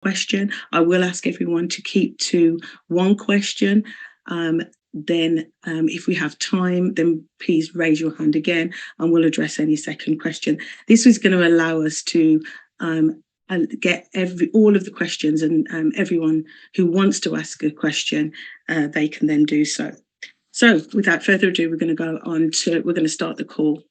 question. I will ask everyone to keep to one question. If we have time, then please raise your hand again and we'll address any second question. This is going to allow us to get all of the questions, and everyone who wants to ask a question, they can then do so. So without further ado, we're going to start the call.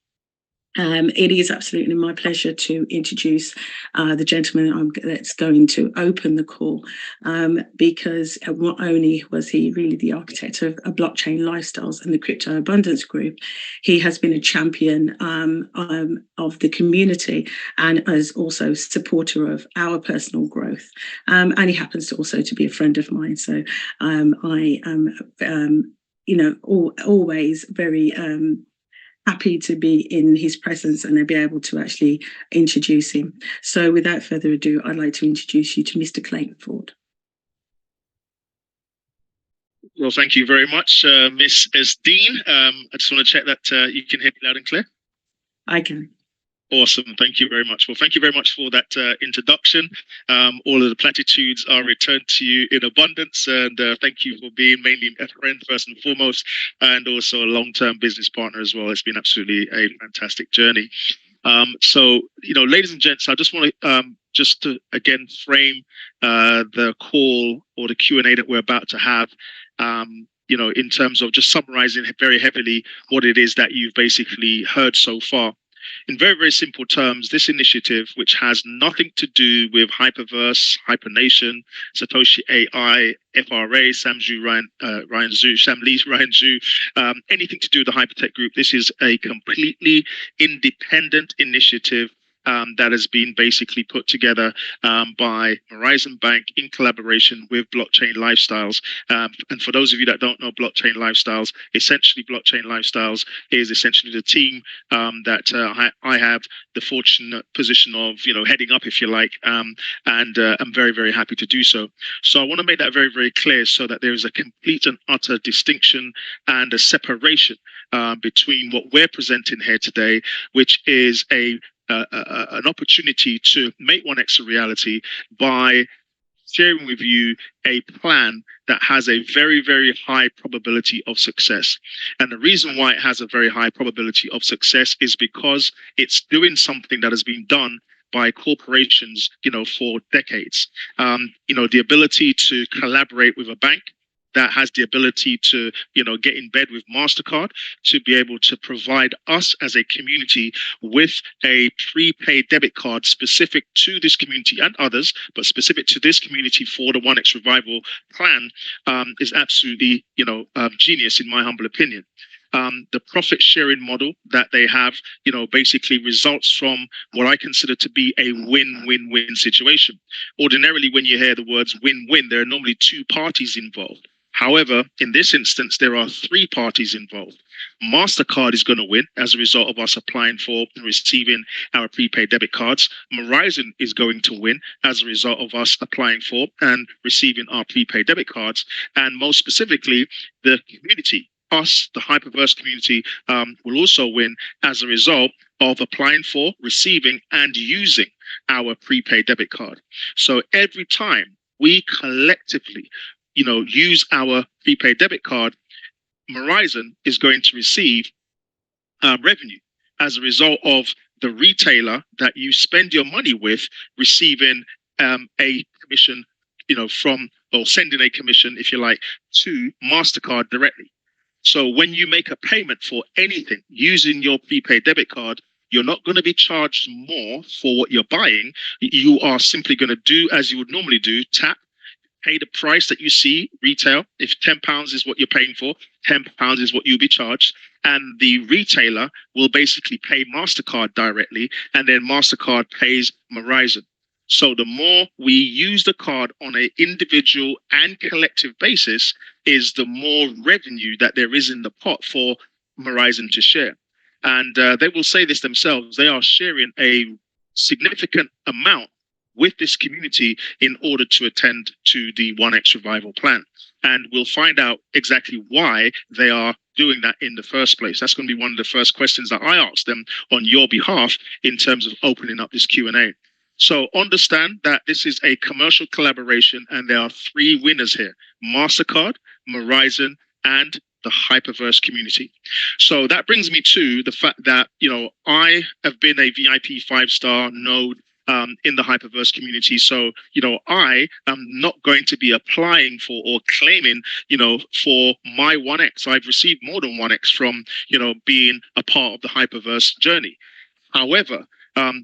It is absolutely my pleasure to introduce the gentleman that's going to open the call, because not only was he really the architect of Blockchain Lifestyles and the Crypto Abundance Group, he has been a champion of the community and is also supporter of our personal growth. And he happens to also to be a friend of mine. So I am, always very happy to be in his presence and be able to actually introduce him. So without further ado, I'd like to introduce you to Mr. Clayton Ford. Well, thank you very much, Miss Esdeen. I just want to check that you can hear me loud and clear. I can. Awesome. Thank you very much. Well, thank you very much for that introduction. All of the platitudes are returned to you in abundance. And thank you for being mainly a friend first and foremost, and also a long-term business partner as well. It's been absolutely a fantastic journey. So, ladies and gents, I just want to just to again frame the call or the Q&A that we're about to have, in terms of just summarizing very heavily what it is that you've basically heard so far. In very, very simple terms, this initiative, which has nothing to do with Hyperverse, Hypernation, Satoshi AI, FRA, Sam Lee, Ryan Zhu, anything to do with the Hypertech Group, this is a completely independent initiative that has been basically put together by MORIZON Bank in collaboration with Blockchain Lifestyles. And for those of you that don't know Blockchain Lifestyles, essentially Blockchain Lifestyles is essentially the team that I have the fortunate position of, heading up, if you like, and I'm very, very happy to do so. So I want to make that very, very clear so that there is a complete and utter distinction and a separation between what we're presenting here today, which is an opportunity to make 1x a reality by sharing with you a plan that has a very, very high probability of success. And the reason why it has a very high probability of success is because it's doing something that has been done by corporations, for decades. The ability to collaborate with a bank that has the ability to, get in bed with MasterCard to be able to provide us as a community with a prepaid debit card specific to this community and others, but specific to this community for the 1x Revival plan is absolutely, genius in my humble opinion. The profit sharing model that they have, basically results from what I consider to be a win-win-win situation. Ordinarily, when you hear the words win-win, there are normally two parties involved. However, in this instance, there are three parties involved. MasterCard is going to win as a result of us applying for and receiving our prepaid debit cards. MORIZON is going to win as a result of us applying for and receiving our prepaid debit cards. And most specifically, the community, us, the Hyperverse community, will also win as a result of applying for, receiving, and using our prepaid debit card. So every time we collectively use our prepaid debit card, MORIZON is going to receive revenue as a result of the retailer that you spend your money with receiving a commission, from, or sending a commission, if you like, to MasterCard directly. So when you make a payment for anything using your prepaid debit card, you're not going to be charged more for what you're buying. You are simply going to do as you would normally do, tap, pay the price that you see retail. If £10 is what you're paying for, £10 is what you'll be charged. And the retailer will basically pay MasterCard directly, and then MasterCard pays MORIZON. So the more we use the card on an individual and collective basis, is the more revenue that there is in the pot for MORIZON to share. And they will say this themselves. They are sharing a significant amount with this community in order to attend to the 1x Revival plan. And we'll find out exactly why they are doing that in the first place. That's going to be one of the first questions that I ask them on your behalf in terms of opening up this Q&A. So understand that this is a commercial collaboration and there are three winners here: MasterCard, MORIZON, and the Hyperverse community. So that brings me to the fact that, I have been a VIP 5-star node in the Hyperverse community. So, I am not going to be applying for or claiming, for my 1x. I've received more than 1x from, being a part of the Hyperverse journey. However,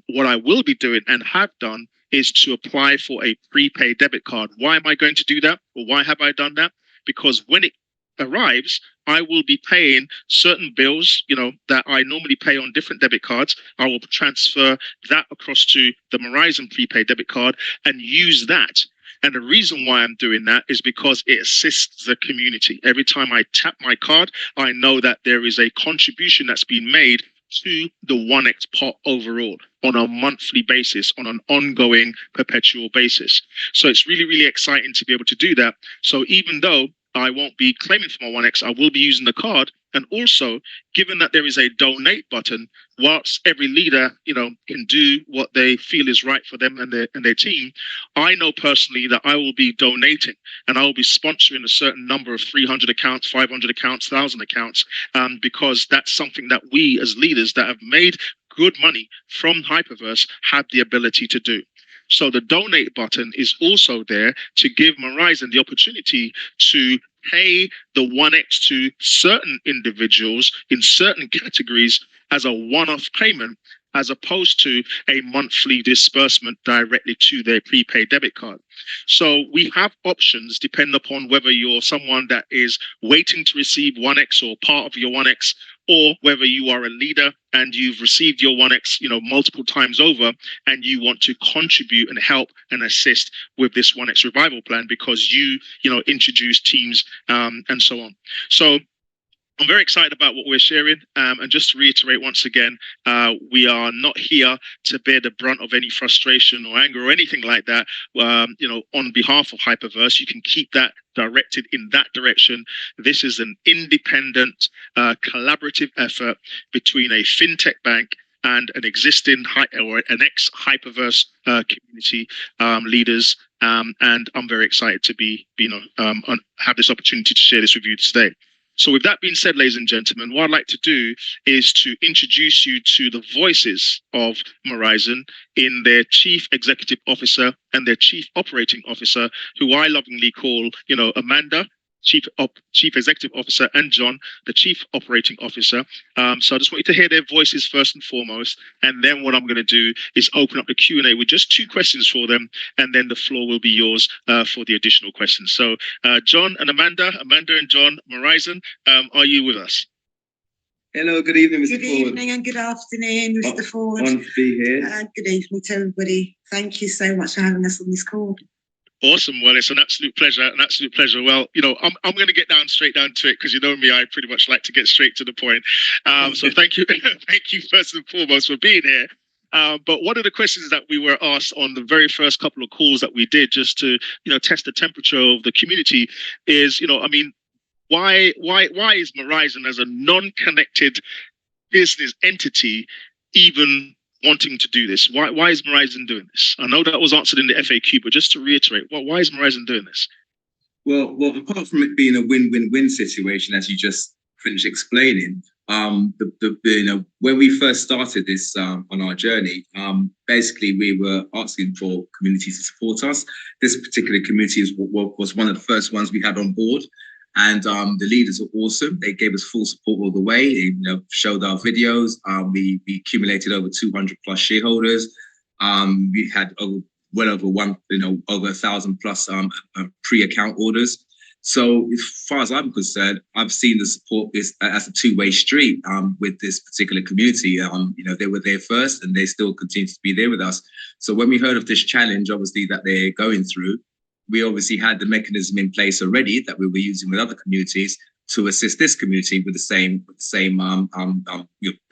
what I will be doing and have done is to apply for a prepaid debit card. Why am I going to do that? Or why have I done that? Because when it arrives, I will be paying certain bills, that I normally pay on different debit cards. I will transfer that across to the MORIZON prepaid debit card and use that. And the reason why I'm doing that is because it assists the community. Every time I tap my card, I know that there is a contribution that's been made to the 1x pot overall on a monthly basis, on an ongoing perpetual basis. So it's really, really exciting to be able to do that. So even though I won't be claiming for my 1x, I will be using the card. And also, given that there is a donate button, whilst every leader, can do what they feel is right for them and their team, I know personally that I will be donating and I will be sponsoring a certain number of 300 accounts, 500 accounts, 1,000 accounts, because that's something that we as leaders that have made good money from Hyperverse have the ability to do. So the donate button is also there to give MORIZON the opportunity to pay the 1x to certain individuals in certain categories as a one-off payment, as opposed to a monthly disbursement directly to their prepaid debit card. So we have options depending upon whether you're someone that is waiting to receive 1x or part of your 1x, or whether you are a leader and you've received your 1x, multiple times over, and you want to contribute and help and assist with this 1x revival plan because you introduce teams and so on. So I'm very excited about what we're sharing. And just to reiterate once again, we are not here to bear the brunt of any frustration or anger or anything like that, on behalf of Hyperverse. You can keep that directed in that direction. This is an independent, collaborative effort between a fintech bank and an existing or an ex-Hyperverse community leaders. And I'm very excited to be, have this opportunity to share this with you today. So with that being said, ladies and gentlemen, what I'd like to do is to introduce you to the voices of MORIZON in their Chief Executive Officer and their Chief Operating Officer, who I lovingly call, Amanda, Chief Executive Officer, and John, the Chief Operating Officer. So I just want you to hear their voices first and foremost. And then what I'm going to do is open up the Q&A with just 2 questions for them. And then the floor will be yours for the additional questions. So John and Amanda and John, MORIZON, are you with us? Hello, good evening, Mr. Good Ford. evening and good afternoon, Mr. Ford. Honoured to be here. And good evening to everybody. Thank you so much for having us on this call. Awesome. Well, it's an absolute pleasure. Well, I'm going to get straight down to it because you know me, I pretty much like to get straight to the point. So thank you. Thank you first and foremost for being here. But one of the questions that we were asked on the very first couple of calls that we did just to, test the temperature of the community is, why is MORIZON as a non-connected business entity even wanting to do this? Why is MORIZON doing this? I know that was answered in the FAQ, but just to reiterate, why is MORIZON doing this? Well, apart from it being a win-win-win situation, as you just finished explaining, when we first started this on our journey, basically we were asking for communities to support us. This particular community was one of the first ones we had on board. And the leaders are awesome. They gave us full support all the way. They showed our videos. We accumulated over 200 plus shareholders. We had over 1,000 plus pre-account orders. So as far as I'm concerned, I've seen the support as a two-way street with this particular community. They were there first and they still continue to be there with us. So when we heard of this challenge, obviously, that they're going through, we obviously had the mechanism in place already that we were using with other communities to assist this community with the same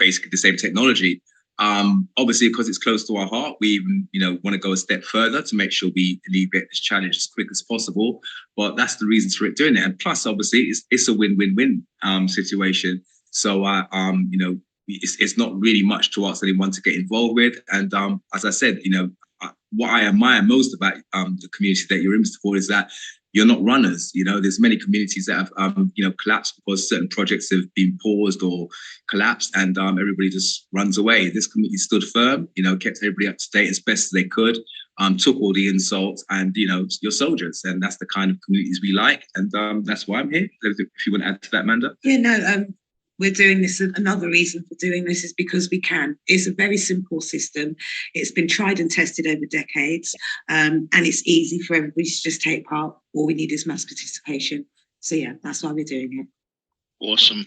basically the same technology. Obviously, because it's close to our heart, we even want to go a step further to make sure we alleviate this challenge as quick as possible. But that's the reasons for it doing it. And plus, obviously, it's a win-win-win situation. So it's not really much to ask anyone to get involved with. And as I said, what I admire most about the community that you're in, Mr. Ford, is that you're not runners. You know, there's many communities that have collapsed because certain projects have been paused or collapsed, and everybody just runs away. This community stood firm, kept everybody up to date as best as they could, took all the insults, and you're soldiers, and that's the kind of communities we like, and that's why I'm here. If you want to add to that, Amanda. Yeah, no, we're doing this. Another reason for doing this is because we can. It's a very simple system. It's been tried and tested over decades, and it's easy for everybody to just take part. All we need is mass participation. So yeah, that's why we're doing it. Awesome.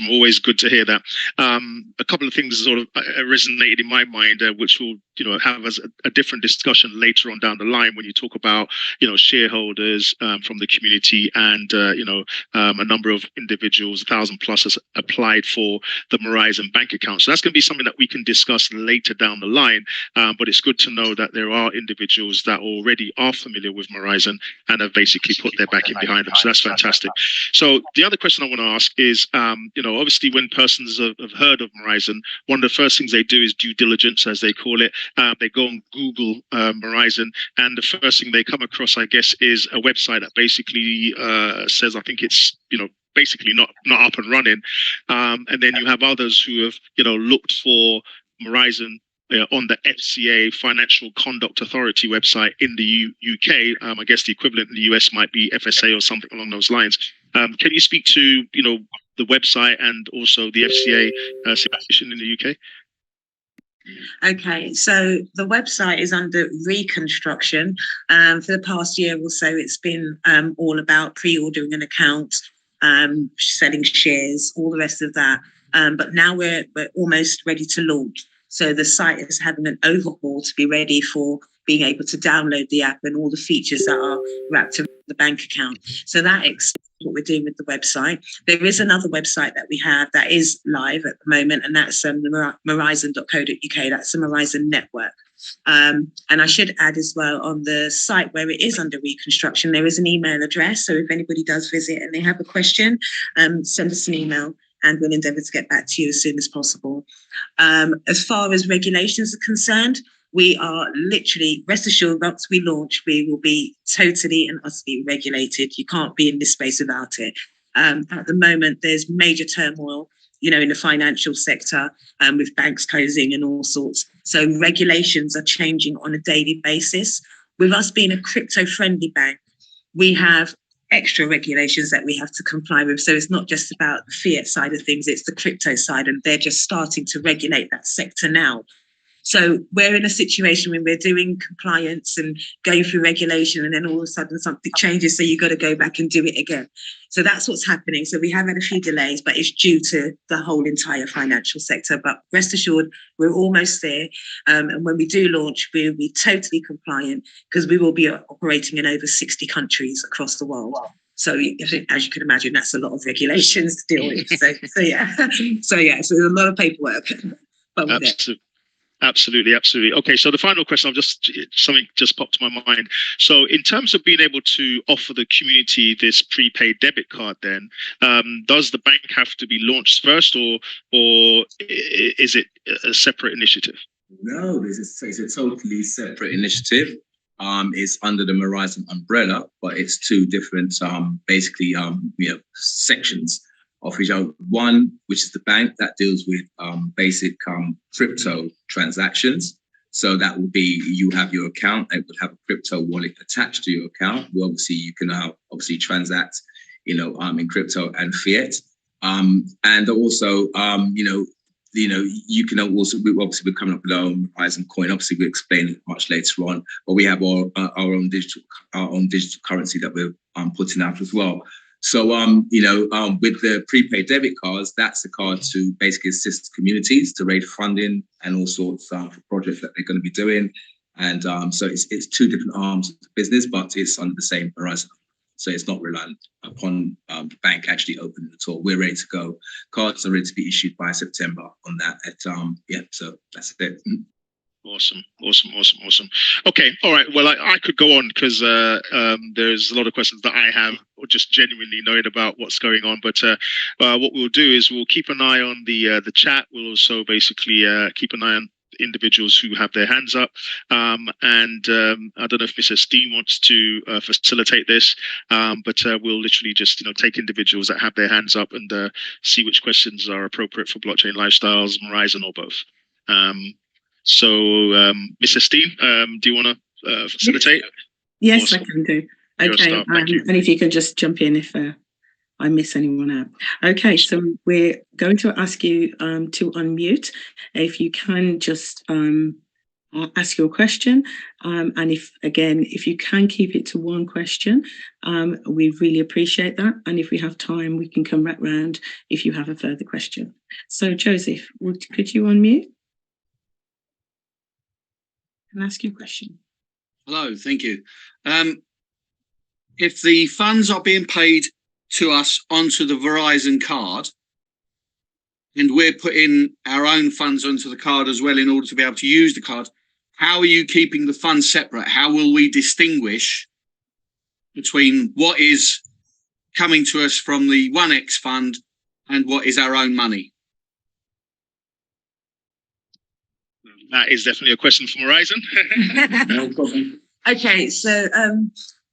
Always good to hear that. A couple of things sort of resonated in my mind, which will, have as a different discussion later on down the line when you talk about, shareholders from the community and, a number of individuals, 1,000 plus, has applied for the MORIZON bank account. So that's going to be something that we can discuss later down the line. But it's good to know that there are individuals that already are familiar with MORIZON and have basically put their backing behind them. So that's fantastic. So the other question I want to ask is, obviously when persons have heard of MORIZON, one of the first things they do is due diligence, as they call it. They go on Google MORIZON, and the first thing they come across, I guess, is a website that basically says, I think it's, basically not up and running. And then you have others who have, looked for MORIZON on the FCA, Financial Conduct Authority website in the UK. I guess the equivalent in the US might be FSA or something along those lines. Can you speak to, the website and also the FCA situation in the UK? Okay, so the website is under reconstruction. For the past year or so, it's been all about pre-ordering an account, selling shares, all the rest of that. But now we're almost ready to launch. So the site is having an overhaul to be ready for being able to download the app and all the features that are wrapped around the bank account. So that explains what we're doing with the website. There is another website that we have that is live at the moment, and that's morizon.co.uk. That's the MORIZON network. And I should add as well, on the site where it is under reconstruction, there is an email address. So if anybody does visit and they have a question, send us an email, and we'll endeavour to get back to you as soon as possible. As far as regulations are concerned, we are literally, rest assured, once we launch, we will be totally and utterly regulated. You can't be in this space without it. At the moment, there's major turmoil, in the financial sector, with banks closing and all sorts. So regulations are changing on a daily basis. With us being a crypto-friendly bank, we have extra regulations that we have to comply with. So it's not just about the fiat side of things, it's the crypto side, and they're just starting to regulate that sector now. So we're in a situation when we're doing compliance and going through regulation, and then all of a sudden something changes, so you've got to go back and do it again. So that's what's happening. So we have had a few delays, but it's due to the whole entire financial sector. But rest assured, we're almost there. And when we do launch, we'll be totally compliant, because we will be operating in over 60 countries across the world. So as you can imagine, that's a lot of regulations to deal with. So yeah, so there's a lot of paperwork. But Absolutely. Okay, so the final question, something just popped to my mind. So in terms of being able to offer the community this prepaid debit card, then does the bank have to be launched first, or is it a separate initiative? No, it's a totally separate initiative. It's under the MORIZON umbrella, but it's two different sections of each other. One, which is the bank, that deals with basic crypto transactions. So that will be, you have your account, it would have a crypto wallet attached to your account. Well, obviously, you can transact, in crypto and fiat. And also, you can also, we're coming up with our own MORIZON coin. Obviously, we'll explain it much later on, but we have our own digital currency that we're putting out as well. So, with the prepaid debit cards, that's a card to basically assist communities to raise funding and all sorts for projects that they're going to be doing. And so it's two different arms of the business, but it's under the same MORIZON. So it's not reliant upon the bank actually opening at all. We're ready to go. Cards are ready to be issued by September on that. So that's it. Awesome. Okay, all right. Well, I could go on, because there's a lot of questions that I have, or just genuinely knowing about what's going on. But what we'll do is we'll keep an eye on the chat. We'll also basically keep an eye on individuals who have their hands up. I don't know if Mr. Steen wants to facilitate this, but we'll literally just take individuals that have their hands up and see which questions are appropriate for Blockchain Lifestyles, MORIZON, or both. Mr. Steen, do you want to facilitate? Yes, Awesome. I can do. Okay, and if you can just jump in if I miss anyone out. Okay, so we're going to ask you to unmute. If you can just ask your question, and if you can keep it to one question, we really appreciate that. And if we have time, we can come back round if you have a further question. So Joseph, could you unmute and ask your question? Hello, thank you. If the funds are being paid to us onto the Verizon card, and we're putting our own funds onto the card as well in order to be able to use the card, how are you keeping the funds separate? How will we distinguish between what is coming to us from the 1X fund and what is our own money? That is definitely a question for MORIZON. No problem. Okay, so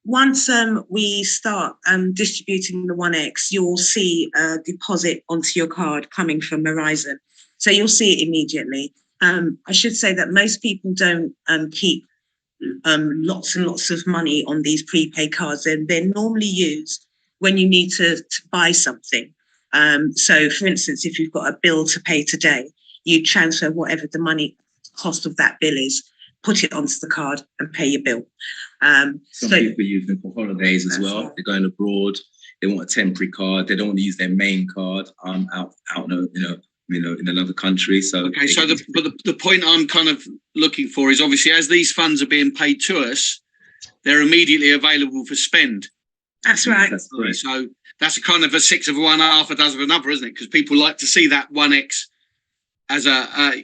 once we start distributing the 1X, you'll see a deposit onto your card coming from MORIZON. So you'll see it immediately. I should say that most people don't keep lots and lots of money on these prepaid cards, and they're normally used when you need to buy something. So for instance, if you've got a bill to pay today, you transfer whatever the money cost of that bill is, put it onto the card and pay your bill. Some people use them for holidays as well. Right. They're going abroad. They want a temporary card. They don't want to use their main card out in another country. So okay. So the point I'm kind of looking for is obviously as these funds are being paid to us, they're immediately available for spend. That's right. That's right. So that's a kind of a six of one, half a dozen of another, isn't it? Because people like to see that 1X as a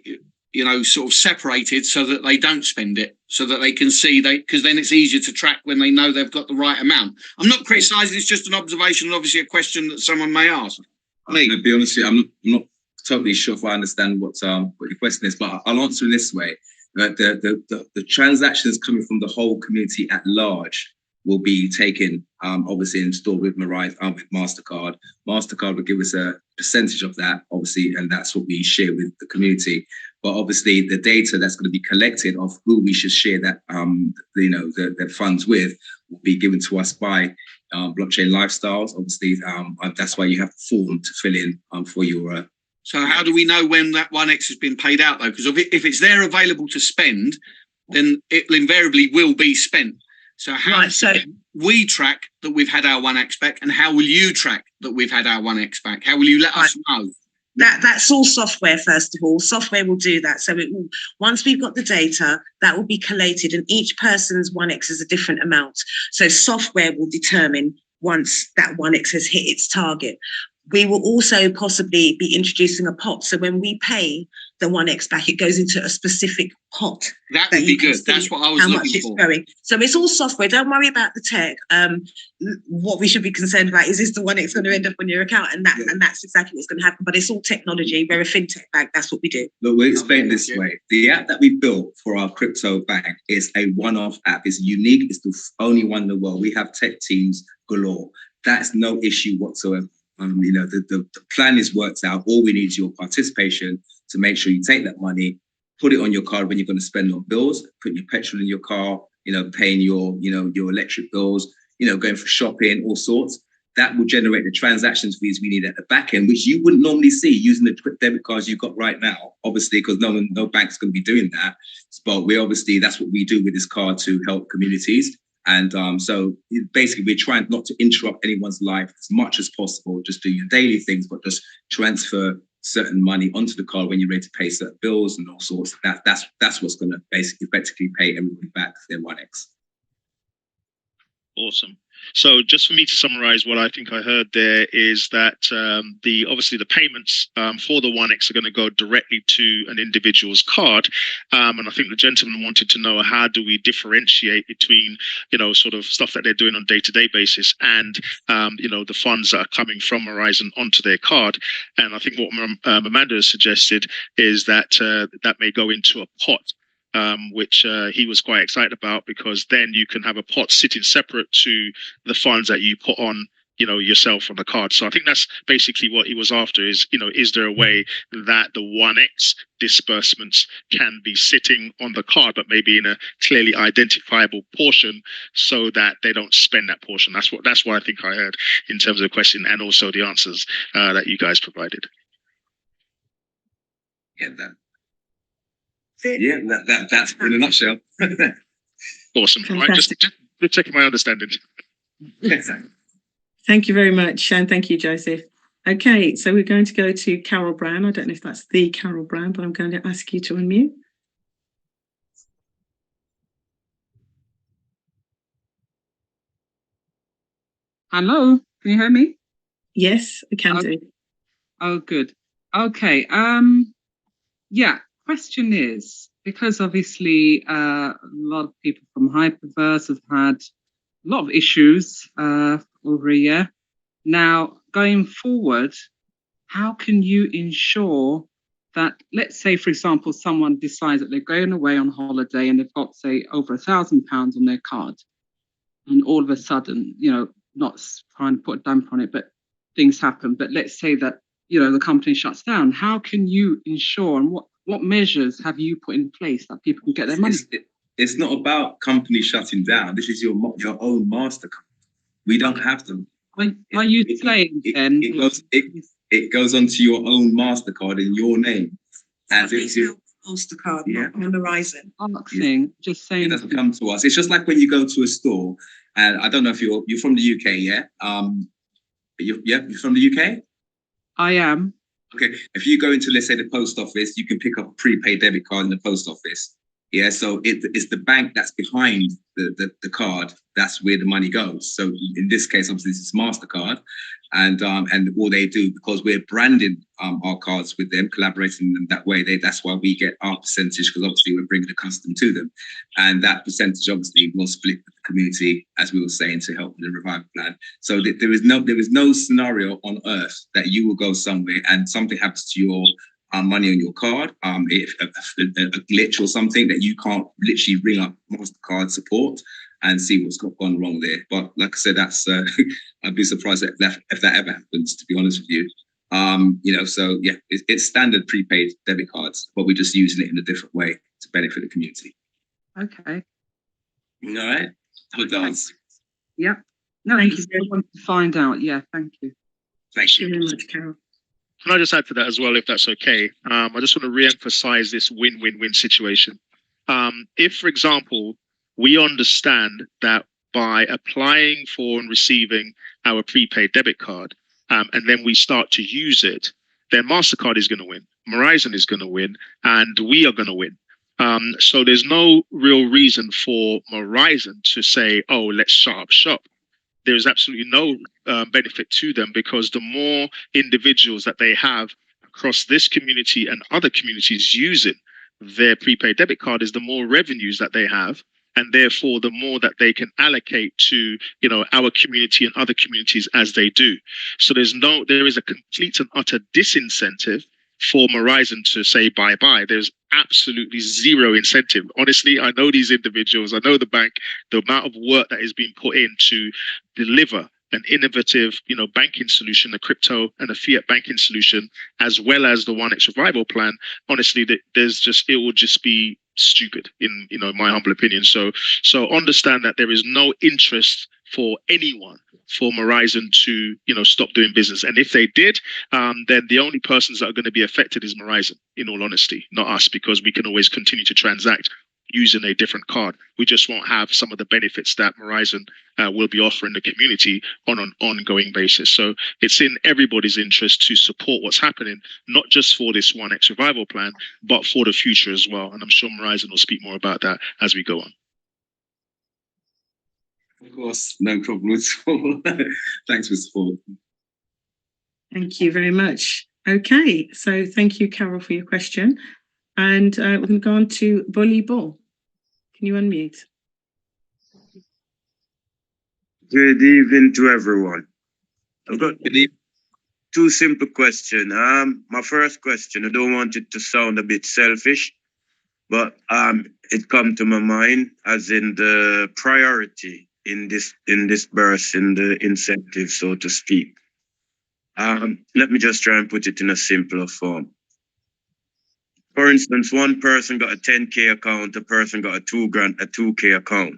sort of separated so that they don't spend it, so that they can see because then it's easier to track when they know they've got the right amount. I'm not criticising, it's just an observation and obviously a question that someone may ask. To be honest with you, I'm not totally sure if I understand what your question is, but I'll answer in this way. The transactions coming from the whole community at large will be taken, obviously, and stored with MORIZON, with MasterCard. MasterCard will give us a percentage of that, obviously, and that's what we share with the community. But obviously, the data that's going to be collected of who we should share that, the funds with, will be given to us by Blockchain Lifestyles. Obviously, that's why you have a form to fill in for your. So how do we know when that 1X has been paid out, though? Because if it's there available to spend, then it invariably will be spent. So how we track that we've had our 1X back, and how will you track that we've had our 1X back? How will you let us know? That's all software, first of all. Software will do that. So it will, once we've got the data, that will be collated, and each person's 1X is a different amount. So software will determine once that 1X has hit its target. We will also possibly be introducing a pot. So when we pay the 1X back, it goes into a specific pot. That would be good. That's what I was looking for. Going. So it's all software. Don't worry about the tech. What we should be concerned about is the 1X going to end up on your account? And that's exactly what's going to happen. But it's all technology. We're a fintech bank. That's what we do. Look, we'll explain this way. The app that we built for our crypto bank is a one-off app. It's unique. It's the only one in the world. We have tech teams galore. That's no issue whatsoever. The plan is worked out. All we need is your participation to make sure you take that money, put it on your card when you're going to spend on bills, put your petrol in your car, paying your electric bills, going for shopping, all sorts. That will generate the transactions fees we need at the back end, which you wouldn't normally see using the debit cards you've got right now, obviously, because no bank's going to be doing that. But that's what we do with this card to help communities. And so basically, we're trying not to interrupt anyone's life as much as possible. Just do your daily things, but just transfer certain money onto the card when you're ready to pay certain bills and all sorts. That's what's going to basically effectively pay everybody back their 1X. Awesome. So just for me to summarize, what I think I heard there is that obviously the payments for the 1x are going to go directly to an individual's card. And I think the gentleman wanted to know, how do we differentiate between, sort of stuff that they're doing on a day-to-day basis and, the funds that are coming from MORIZON onto their card. And I think what Amanda has suggested is that that may go into a pot, which he was quite excited about, because then you can have a pot sitting separate to the funds that you put on, yourself on the card. So I think that's basically what he was after is, is there a way that the 1x disbursements can be sitting on the card, but maybe in a clearly identifiable portion so that they don't spend that portion? That's what I think I heard in terms of the question, and also the answers that you guys provided. Yeah, that's in a nutshell. Awesome. All right, just checking my understanding. Exactly. Thank you very much, and thank you, Joseph. Okay, so we're going to go to Carol Brown. I don't know if that's the Carol Brown, but I'm going to ask you to unmute. Hello, can you hear me? Yes, I can do. Oh, good. Okay. Yeah. Question is, because obviously a lot of people from Hyperverse have had a lot of issues over a year. Now, going forward, how can you ensure that, let's say, for example, someone decides that they're going away on holiday and they've got, say, over £1,000 on their card, and all of a sudden, not trying to put a damper on it, but things happen. But let's say that, the company shuts down. How can you ensure, and what measures have you put in place that people can get their money? It's not about companies shutting down. This is your own master company. We don't have them. Are you saying then? It goes onto your own MasterCard in your name. As it's your MasterCard, not on MORIZON. Just saying. It doesn't come to us. It's just like when you go to a store, and I don't know if you're from the UK, yeah? You're from the UK? I am. Okay, if you go into, let's say, the post office, you can pick up a prepaid debit card in the post office. Yeah, so it's the bank that's behind the card. That's where the money goes. So in this case, obviously, this is MasterCard, and all they do, because we're branding our cards with them, collaborating them that way. That's why we get our percentage, because obviously we're bringing the customer to them, and that percentage obviously will split with the community, as we were saying, to help with the revival plan. So there is no scenario on earth that you will go somewhere and something happens to your money on your card, if a glitch or something, that you can't literally ring up MasterCard support and see what's gone wrong there. But like I said, that's I'd be surprised if that ever happens, to be honest with you. So yeah, it's standard prepaid debit cards, but we're just using it in a different way to benefit the community. Okay. All right. Good answer. Yeah. No, Thank I you just want to find out. Yeah, thank you. Thank you very much, Carol. Can I just add to that as well, if that's okay? I just want to re-emphasize this win-win-win situation. If, for example, we understand that by applying for and receiving our prepaid debit card, and then we start to use it, then MasterCard is going to win, MORIZON is going to win, and we are going to win. So there's no real reason for MORIZON to say, oh, let's shut up shop. There is absolutely no benefit to them, because the more individuals that they have across this community and other communities using their prepaid debit card, is the more revenues that they have, and therefore the more that they can allocate to our community and other communities as they do. So there is a complete and utter disincentive for MORIZON to say bye-bye. There's absolutely zero incentive. Honestly, I know these individuals, I know the bank, the amount of work that is being put in to deliver an innovative, banking solution, a crypto and a fiat banking solution, as well as the 1x revival plan. Honestly, it will just be stupid in my humble opinion. So understand that there is no interest for anyone for MORIZON to stop doing business, and if they did, then the only persons that are going to be affected is MORIZON, in all honesty, not us, because we can always continue to transact using a different card. We just won't have some of the benefits that MORIZON will be offering the community on an ongoing basis. So it's in everybody's interest to support what's happening, not just for this 1x revival plan, but for the future as well. And I'm sure MORIZON will speak more about that as we go on. Of course, no problem at all. Thanks, Mr. Ford. Thank you very much. Okay, so thank you, Carol, for your question. And we're going to go on to Volleyball. Can you unmute? Good evening to everyone. I've got two simple questions. My first question, I don't want it to sound a bit selfish, but it come to my mind as in the priority in this burst, in the incentive, so to speak. Let me just try and put it in a simpler form. For instance, one person got a 10K account, a person got a 2K account.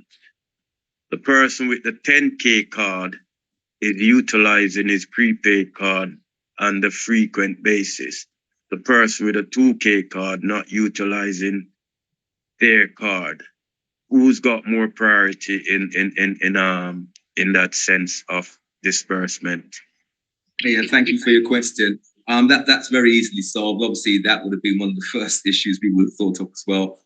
The person with the 10K card is utilizing his prepaid card on the frequent basis. The person with a 2K card not utilizing their card. Who's got more priority in that sense of disbursement? Yeah, thank you for your question. That's very easily solved. Obviously, that would have been one of the first issues we would have thought of as well.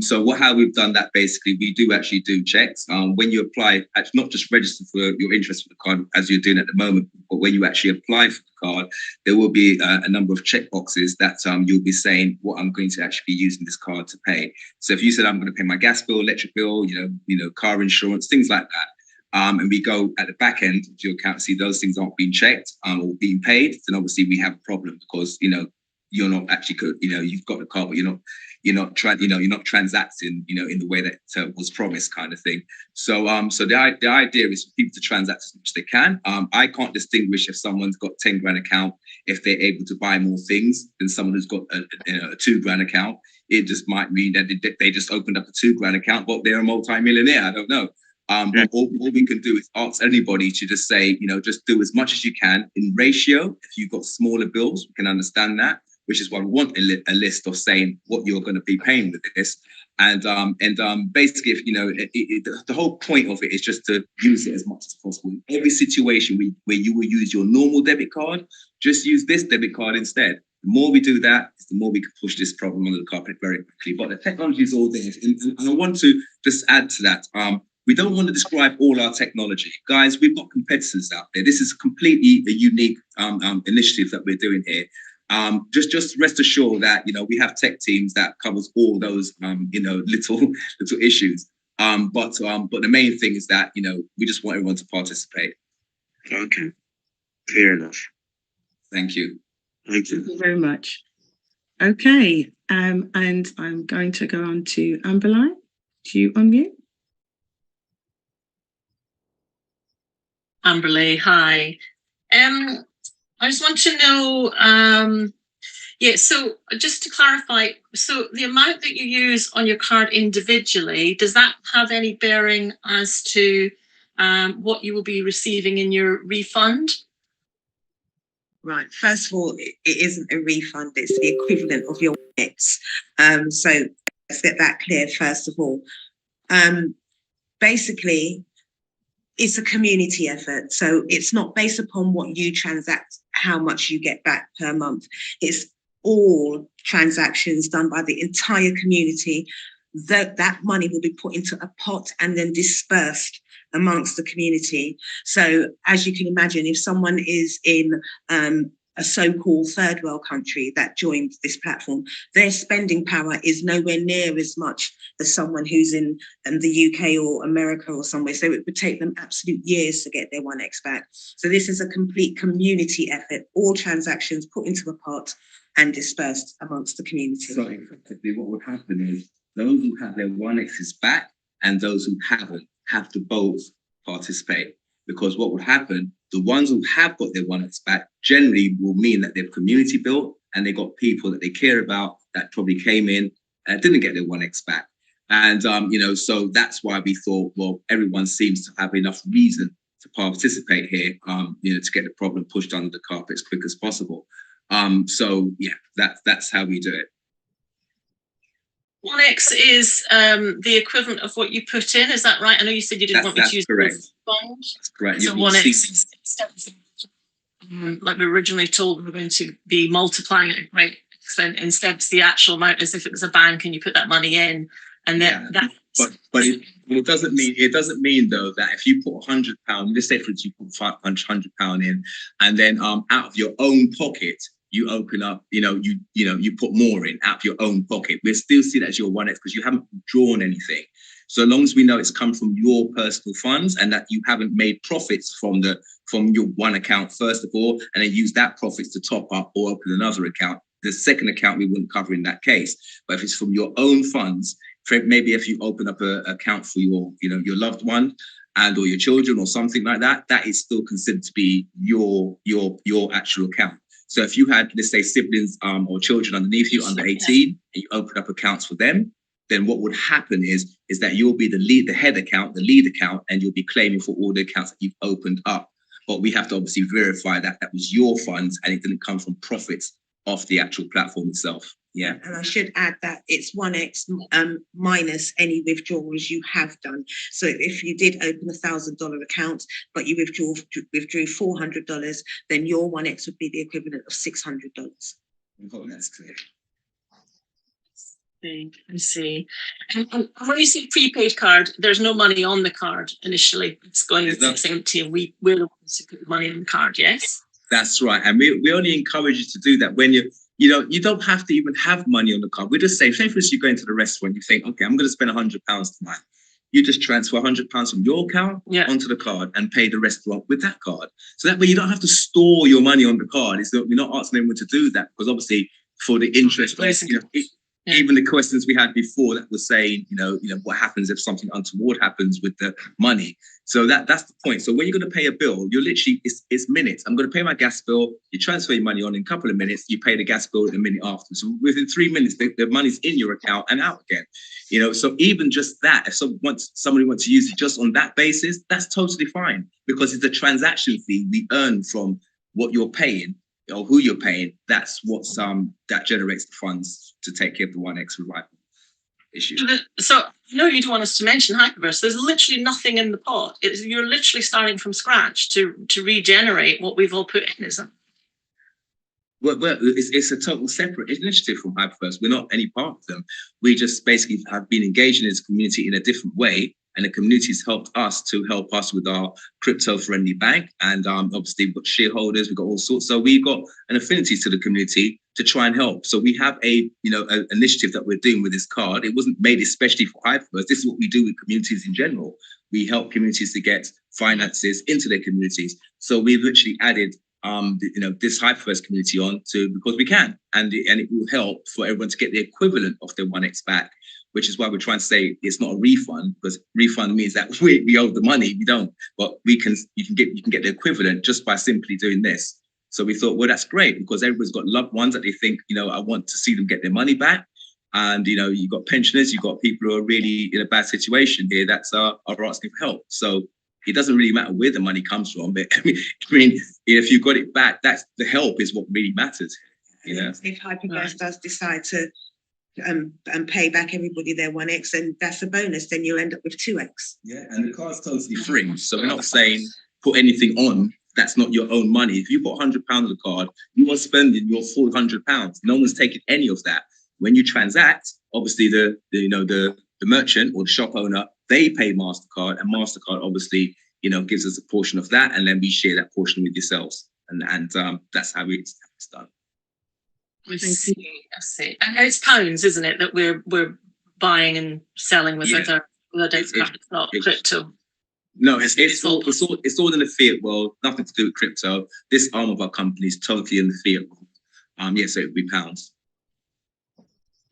So how we've done that, basically, we do actually do checks. When you apply, actually not just register for your interest for the card as you're doing at the moment, but when you actually apply for the card, there will be a number of check boxes that you'll be saying what I'm going to actually be using this card to pay. So if you said I'm going to pay my gas bill, electric bill, car insurance, things like that. And we go at the back end of your account, see those things aren't being checked or being paid, then obviously we have a problem because you're not actually good. You've got the card, but you're not transacting, in the way that was promised, kind of thing. So the idea is for people to transact as much as they can. I can't distinguish if someone's got 10 grand account if they're able to buy more things than someone who's got a 2 grand account. It just might mean that they just opened up a 2 grand account, but they're a multi-millionaire. I don't know. All we can do is ask anybody to just say, just do as much as you can in ratio. If you've got smaller bills, we can understand that, which is why we want a list of saying what you're going to be paying with this. And basically, if the whole point of it is just to use it as much as possible. In every situation where you will use your normal debit card, just use this debit card instead. The more we do that, the more we can push this problem under the carpet very quickly. But the technology is all there. And I want to just add to that. We don't want to describe all our technology. Guys, we've got competitors out there. This is completely a unique initiative that we're doing here. Just rest assured that, we have tech teams that covers all those, little issues. But the main thing is that, we just want everyone to participate. Okay, fair enough. Thank you. Thank you. Thank you very much. Okay, and I'm going to go on to Amberline. Do you unmute? Amberley, hi. I just want to know, so just to clarify, so the amount that you use on your card individually, does that have any bearing as to what you will be receiving in your refund? Right. First of all, it isn't a refund. It's the equivalent of your minutes. So let's get that clear, first of all. Basically, it's a community effort. So it's not based upon what you transact, how much you get back per month. It's all transactions done by the entire community. That money will be put into a pot and then dispersed amongst the community. So as you can imagine, if someone is in a so-called third world country that joined this platform, their spending power is nowhere near as much as someone who's in the UK or America or somewhere. So it would take them absolute years to get their 1x back. So this is a complete community effort, all transactions put into a pot and dispersed amongst the community. So effectively what would happen is those who have their 1x's back and those who haven't have to both participate. Because what would happen, the ones who have got their 1x back generally will mean that they've community built and they got people that they care about that probably came in and didn't get their 1x back. And, so that's why we thought, well, everyone seems to have enough reason to participate here, to get the problem pushed under the carpet as quick as possible. So, yeah, that's how we do it. 1x is the equivalent of what you put in, is that right? I know you said you didn't want me to use correct. the fund. That's correct. So 1x is like we originally told, we're going to be multiplying it a great extent. Instead, it's the actual amount as if it was a bank and you put that money in And then that. But it doesn't mean though that if you put £100, let's say for instance you put £500 in, and then out of your own pocket you open up, you put more in out of your own pocket. We still see that as your 1x because you haven't drawn anything. So long as we know it's come from your personal funds and that you haven't made profits from your one account first of all, and then use that profits to top up or open another account. The second account we wouldn't cover in that case. But if it's from your own funds, maybe if you open up an account for your loved one and or your children or something like that, that is still considered to be your actual account. So if you had, let's say, siblings or children underneath you under 18, and you open up accounts for them, then what would happen is that you'll be the head account, the lead account, and you'll be claiming for all the accounts that you've opened up. But we have to obviously verify that that was your funds and it didn't come from profits off the actual platform itself. Yeah. And I should add that it's 1x minus any withdrawals you have done. So if you did open $1,000 account, but you withdrew $400, then your 1x would be the equivalent of $600. I hope that's clear. I see. And when you say prepaid card, there's no money on the card initially. It's going to empty, and we're the ones who put the money on the card. Yes, that's right. And we only encourage you to do that when you don't have to even have money on the card. We just say for instance, you go into the restaurant, you think, okay, I'm going to spend £100 tonight. You just transfer £100 from your account onto the card and pay the restaurant with that card. So that way you don't have to store your money on the card. We're not asking anyone to do that because obviously for the interest, even the questions we had before that was saying, what happens if something untoward happens with the money. So that's the point. So when you're going to pay a bill, you're literally, it's minutes. I'm going to pay my gas bill. You transfer your money on in a couple of minutes. You pay the gas bill in a minute after. So within 3 minutes, the money's in your account and out again. So even just that, if somebody wants to use it just on that basis, that's totally fine because it's a transaction fee we earn from what you're paying or who you're paying. That's what's that generates the funds to take care of the 1x revival issue. So I know you don't want us to mention Hyperverse. There's literally nothing in the pot. You're literally starting from scratch to regenerate what we've all put in, isn't it? Well, it's a total separate initiative from Hyperverse. We're not any part of them. We just basically have been engaging in this community in a different way. And the community's helped us to help us with our crypto-friendly bank. And obviously we've got shareholders, we've got all sorts. So we've got an affinity to the community to try and help. So we have an initiative that we're doing with this card. It wasn't made especially for Hyperverse. This is what we do with communities in general. We help communities to get finances into their communities. So we've literally added this Hyperverse community on because we can. And it will help for everyone to get the equivalent of their 1x back, which is why we're trying to say it's not a refund, because refund means that we owe the money. We don't, but you can get the equivalent just by simply doing this. So we thought, well, that's great because everyone's got loved ones that they think, I want to see them get their money back. And, you've got pensioners, you've got people who are really in a bad situation here that are asking for help. So it doesn't really matter where the money comes from. But I mean, if you got it back, that's the help is what really matters. If Hyperverse does decide to and pay back everybody their 1x, and that's a bonus, then you'll end up with 2x. Yeah, and the card's totally free. So we're not saying put anything on that's not your own money. If you put £100 on the card, you are spending your full £100. No one's taking any of that. When you transact, obviously the merchant or the shop owner, they pay MasterCard, and MasterCard obviously gives us a portion of that, and then we share that portion with yourselves, and that's how it's done. I see. And it's pounds, isn't it, that we're buying and selling with other debit card. It's not crypto. No, it's all in the fiat world. Nothing to do with crypto. This arm of our company is totally in the fiat world. So it would be pounds.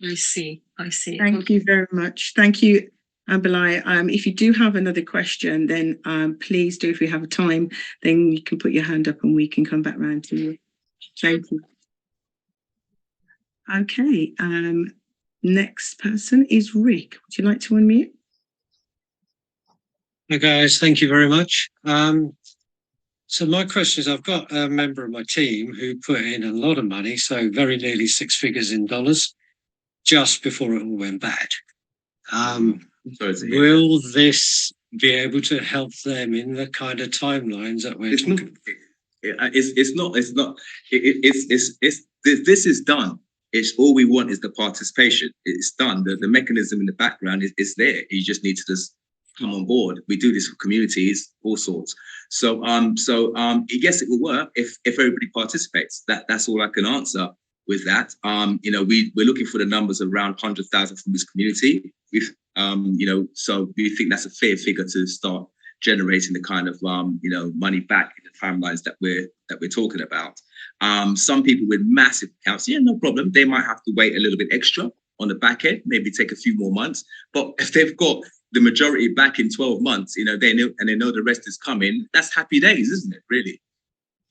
I see. Thank you very much. Thank you, Bilal. If you do have another question, then please do. If we have time, then you can put your hand up and we can come back round to you. Thank you. Okay. Next person is Rick. Would you like to unmute? Hi guys, thank you very much. So my question is, I've got a member of my team who put in a lot of money, so very nearly 6 figures in dollars, just before it all went bad. Will this be able to help them in the kind of timelines that we're talking? This is done. It's all we want is the participation. It's done. The mechanism in the background is there. You just need to just come on board. We do this for communities, all sorts. So yes, it will work if everybody participates. That's all I can answer with that. We're looking for the numbers around 100,000 from this community. So we think that's a fair figure to start generating the kind of money back in the timelines that we're talking about. Some people with massive accounts, no problem. They might have to wait a little bit extra on the back end, maybe take a few more months. But if they've got the majority back in 12 months, they know the rest is coming. That's happy days, isn't it? Really?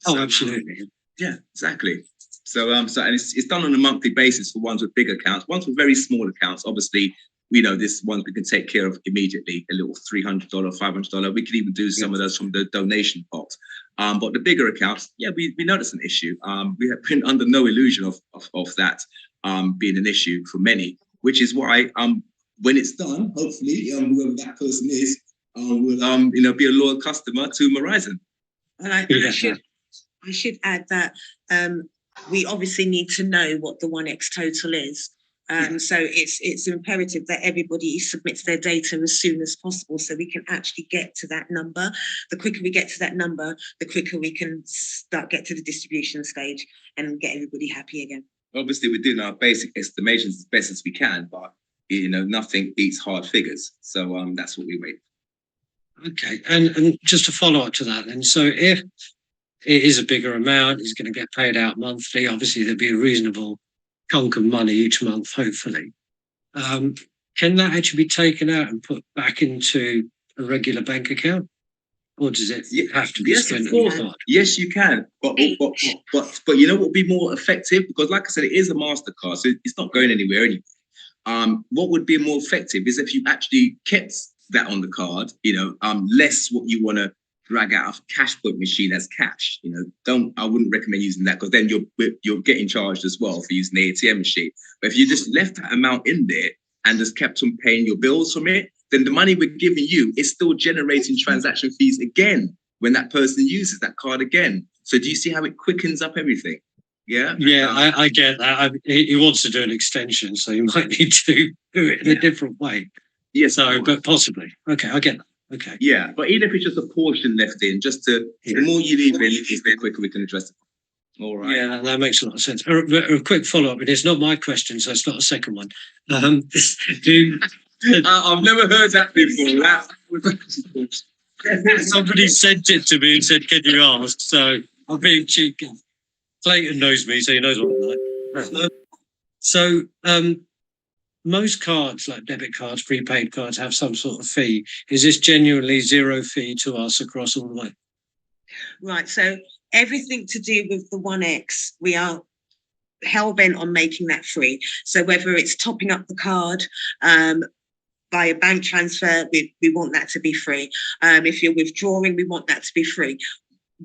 Oh, absolutely. Yeah, exactly. So and it's done on a monthly basis for ones with big accounts. Ones with very small accounts, obviously, this one we can take care of immediately. A little $300, $500. We could even do some of those from the donation pot. But the bigger accounts, we notice an issue. We have been under no illusion of that being an issue for many, which is why when it's done, hopefully, whoever that person is, will be a loyal customer to MORIZON. And I should add that we obviously need to know what the 1x total is. So it's imperative that everybody submits their data as soon as possible so we can actually get to that number. The quicker we get to that number, the quicker we can get to the distribution stage and get everybody happy again. Obviously, we're doing our basic estimations as best as we can, but nothing beats hard figures. So that's what we wait. Okay, and just to follow up to that, then, so if it is a bigger amount, it's going to get paid out monthly. Obviously, there'd be a reasonable chunk of money each month, hopefully. Can that actually be taken out and put back into a regular bank account? Or does it have to be spent on the card? Yes, you can. But you know what would be more effective? Because like I said, it is a MasterCard, so it's not going anywhere anyway. What would be more effective is if you actually kept that on the card, less what you want to drag out a cash point machine that's cash. I wouldn't recommend using that because then you're getting charged as well for using the ATM machine. But if you just left that amount in there and just kept on paying your bills from it, then the money we're giving you is still generating transaction fees again when that person uses that card again. So do you see how it quickens up everything? Yeah. Yeah, I get that. He wants to do an extension, so you might need to do it in a different way. Yes. So, but possibly. Okay, I get that. Okay. Yeah, but even if it's just a portion left in, the more you leave in, the quicker we can address it. All right. Yeah, that makes a lot of sense. A quick follow-up, and it's not my question, so it's not a second one. I've never heard that before. Somebody sent it to me and said, "Can you ask?" So I'm being cheeky. Clayton knows me, so he knows what I'm like. Most cards, like debit cards, prepaid cards, have some sort of fee. Is this genuinely zero fee to us across all the way? Right. So everything to do with the 1x, we are hell-bent on making that free. So whether it's topping up the card via bank transfer, we want that to be free. If you're withdrawing, we want that to be free.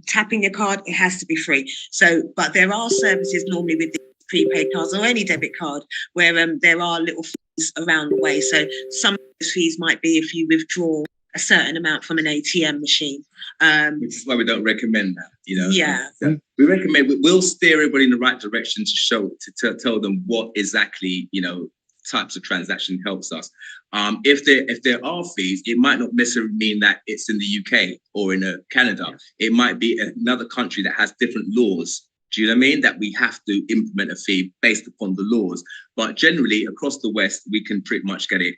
Tapping your card, it has to be free. So, but there are services normally with the prepaid cards or any debit card where there are little fees around the way. So some of those fees might be if you withdraw a certain amount from an ATM machine. Which is why we don't recommend that, Yeah. We recommend, we'll steer everybody in the right direction to tell them what exactly, types of transaction helps us. If there are fees, it might not necessarily mean that it's in the UK or in Canada. It might be another country that has different laws. Do you know what I mean? That we have to implement a fee based upon the laws. But generally, across the West, we can pretty much get it,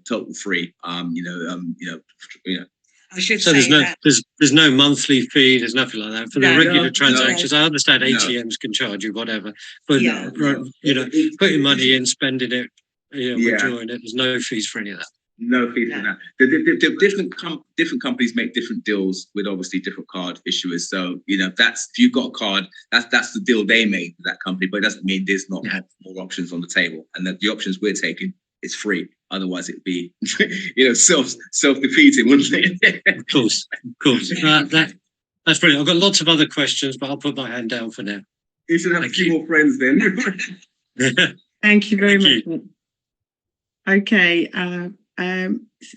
total free. I should so say there's no monthly fee. There's nothing like that for the regular transactions. No. I understand ATMs can charge you whatever, but putting money in, spending it, withdrawing it. There's no fees for any of that. No fees for that. The different companies make different deals with obviously different card issuers. So if you've got a card, that's the deal they made with that company. But it doesn't mean there's not more options on the table, and that the options we're taking is free. Otherwise, it'd be self-defeating, wouldn't it? Of course. That's brilliant. I've got lots of other questions, but I'll put my hand down for now. You should have a few more friends then. Thank you very much. Okay,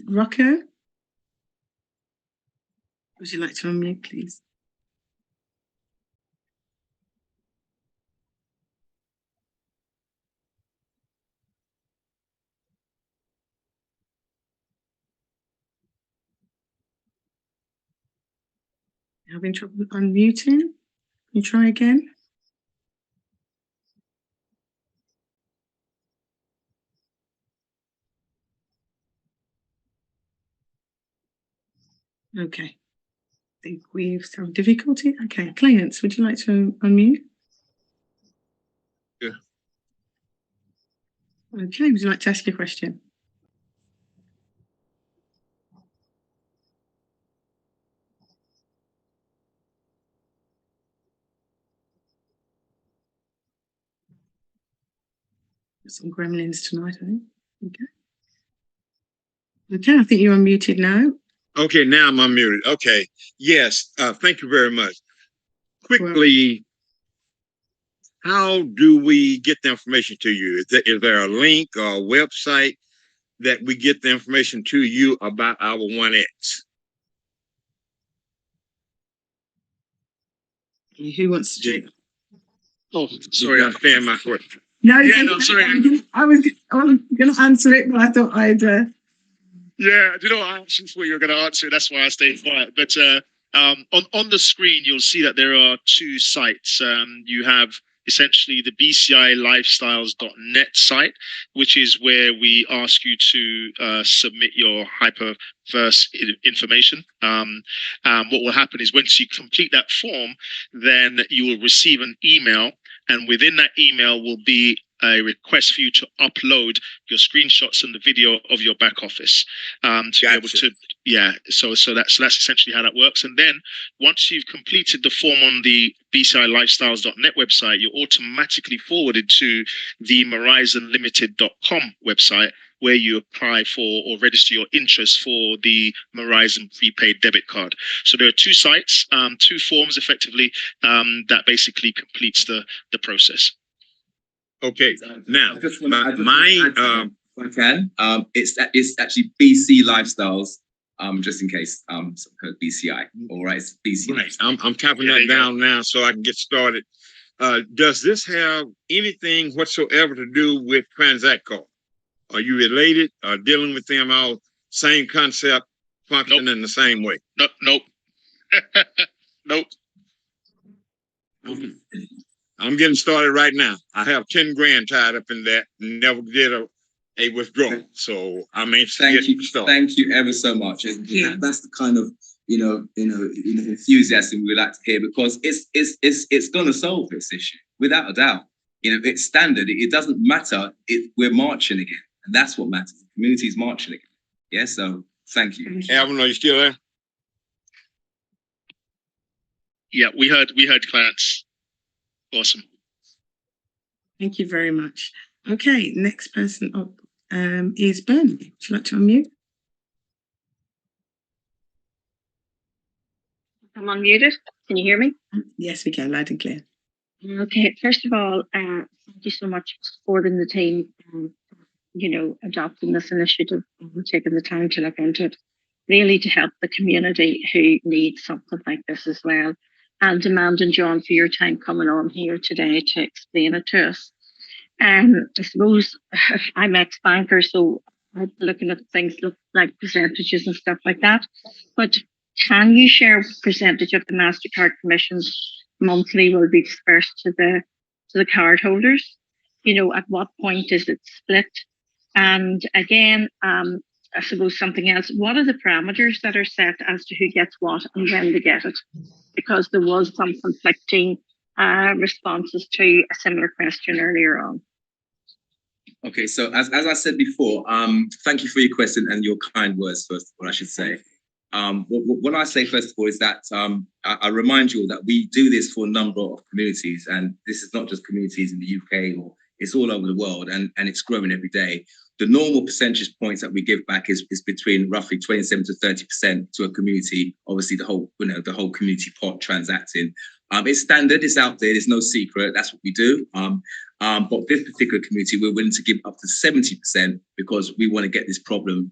Rocco, would you like to unmute, please? Having trouble unmuting? You try again. Okay. I think we've some difficulty. Okay, Clarence, would you like to unmute? Yeah. Okay, would you like to ask your question? Some gremlins tonight, I think. Okay. Okay, I think you're unmuted now. Okay, now I'm unmuted. Okay. Yes, thank you very much. Quickly, how do we get the information to you? Is there a link or a website that we get the information to you about our 1X? Who wants to do? Oh, Sorry, sorry. I understand my question. No, Yeah, no, sorry. I was going to answer it, but I thought I'd. Yeah, you know, I actually thought you were going to answer it. That's why I stayed quiet. But on the screen, you'll see that there are two sites. You have essentially the bcilifestyles.net site, which is where we ask you to submit your Hyperverse information. What will happen is once you complete that form, then you will receive an email, and within that email will be a request for you to upload your screenshots and the video of your back office to be able to, yeah. So that's essentially how that works. And then once you've completed the form on the bcilifestyles.net website, you're automatically forwarded to the MORIZONlimited.com website, where you apply for or register your interest for the MORIZON prepaid debit card. So there are two sites, two forms effectively, that basically completes the process. Okay, now, if I can, it's actually BC Lifestyles, just in case some heard BCI. All right, it's BC. Right, I'm typing that down now so I can get started. Does this have anything whatsoever to do with Transact Card? Are you related? Dealing with them all same concept, functioning in the same way? Nope. Nope. I'm getting started right now. I have 10 grand tied up in that. Never did a withdrawal, so I'm anxious to get started. Thank you ever so much. That's the kind of enthusiasm we like to hear, because it's going to solve this issue without a doubt. It's standard. It doesn't matter. We're marching again, and that's what matters. The community is marching again. Yeah. So thank you. Alvin, are you still there? Yeah, we heard Clarence. Awesome. Thank you very much. Okay, next person up is Ben. Would you like to unmute? I'm unmuted. Can you hear me? Yes, we can, loud and clear. Okay, first of all, thank you so much for supporting the team and, adopting this initiative and taking the time to look into it, really to help the community who needs something like this as well. And demanding, John, for your time coming on here today to explain it to us. I suppose I'm ex-banker, so I'm looking at things like percentages and stuff like that. But can you share what percentage of the MasterCard commissions monthly will be dispersed to the card holders? At what point is it split? And again, I suppose something else, what are the parameters that are set as to who gets what and when they get it? Because there was some conflicting responses to a similar question earlier on. Okay, so as I said before, thank you for your question and your kind words, first of all, I should say. What I say, first of all, is that I remind you all that we do this for a number of communities, and this is not just communities in the UK, or it's all over the world, and it's growing every day. The normal percentage points that we give back is between roughly 27 to 30% to a community. Obviously, the whole community pot transacting. It's standard. It's out there. There's no secret. That's what we do. But this particular community, we're willing to give up to 70% because we want to get this problem,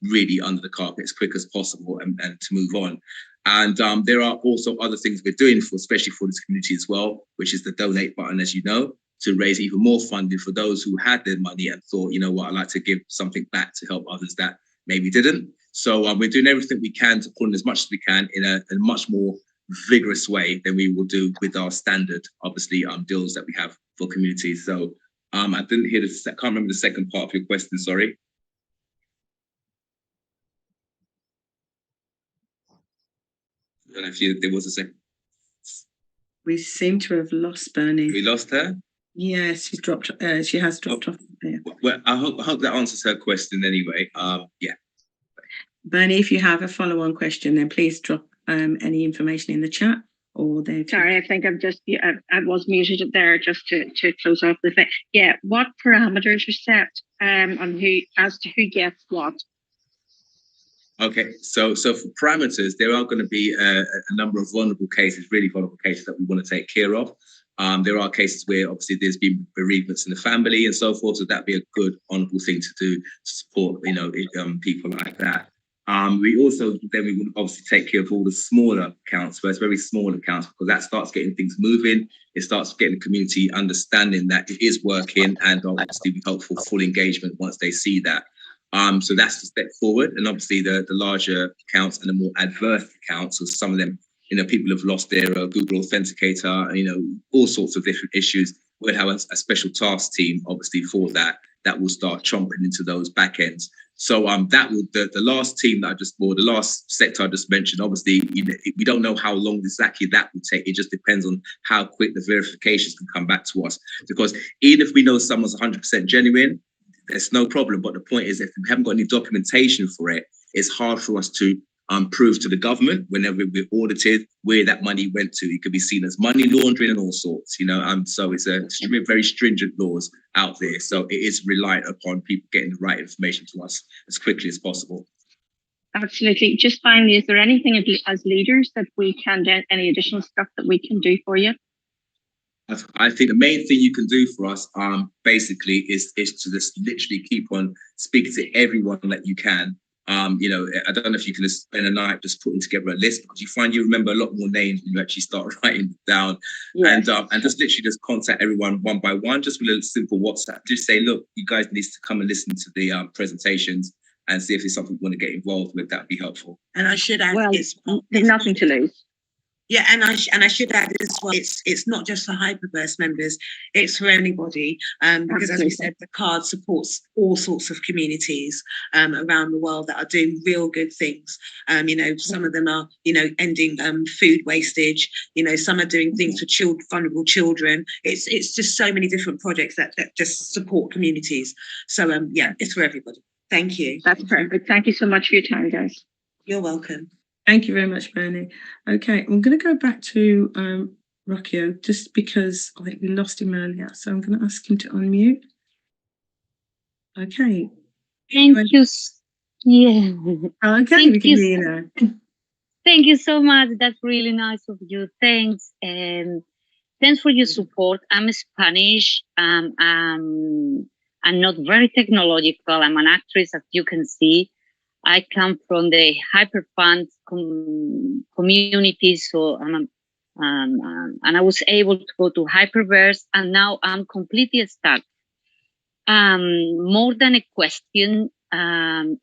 really under the carpet as quick as possible and to move on. And there are also other things we're doing especially for this community as well, which is the donate button, as you know, to raise even more funding for those who had their money and thought, I'd like to give something back to help others that maybe didn't. So we're doing everything we can to put in as much as we can in a much more vigorous way than we will do with our standard, obviously, deals that we have for communities. So I didn't hear I can't remember the second part of your question, sorry. I don't know if there was a second. We seem to have lost Bernie. We lost her? Yes, she's dropped. She has dropped off. Yeah. Well, I hope that answers her question anyway. Yeah. Bernie, if you have a follow-on question, then please drop any information in the chat or there. Sorry, I think I'm just, I was muted there just to close off the thing. Yeah, what parameters are set on as to who gets what? Okay, so for parameters, there are going to be a number of vulnerable cases, really vulnerable cases that we want to take care of. There are cases where obviously there's been bereavements in the family and so forth, so that'd be a good, honourable thing to do to support, people like that. We also then we would obviously take care of all the smaller accounts, where it's very small accounts, because that starts getting things moving. It starts getting the community understanding that it is working, and obviously we hope for full engagement once they see that. So that's the step forward, and obviously the larger accounts and the more adverse accounts, so some of them, people have lost their Google Authenticator, all sorts of different issues. We'll have a special task team, obviously, for that will start chomping into those back ends. So that would the last team that the last sector I just mentioned, obviously, we don't know how long exactly that would take. It just depends on how quick the verifications can come back to us. Because even if we know someone's 100% genuine, there's no problem. But the point is, if we haven't got any documentation for it, it's hard for us to prove to the government whenever we're audited where that money went to. It could be seen as money laundering and all sorts, so it's very stringent laws out there. So it is reliant upon people getting the right information to us as quickly as possible. Absolutely. Just finally, is there anything as leaders that we can do, any additional stuff that we can do for you? I think the main thing you can do for us, basically, is to just literally keep on speaking to everyone that you can. I don't know if you can just spend a night just putting together a list, because you find you remember a lot more names when you actually start writing down. Yes. And just literally just contact everyone one by one, just with a simple WhatsApp. Just say, look, you guys need to come and listen to the presentations and see if there's something you want to get involved with. That'd be helpful. And I should add, there's nothing to lose. Yeah, and I should add as well, it's not just for Hyperverse members, it's for anybody, because as we said, the card supports all sorts of communities around the world that are doing real good things. Some of them are, ending food wastage. Some are doing things for vulnerable children. It's just so many different projects that just support communities. So it's for everybody. Thank you. That's perfect. Thank you so much for your time, guys. You're welcome. Thank you very much, Bernie. Okay, I'm going to go back to Rocchio, just because I think we lost him earlier. So I'm going to ask him to unmute. Okay. Thank you. Yeah. Okay, we can hear you now. Thank you so much. That's really nice of you. Thanks. And thanks for your support. I'm Spanish. I'm not very technological. I'm an actress, as you can see. I come from the Hyperverse community, so and I was able to go to Hyperverse, and now I'm completely stuck. More than a question,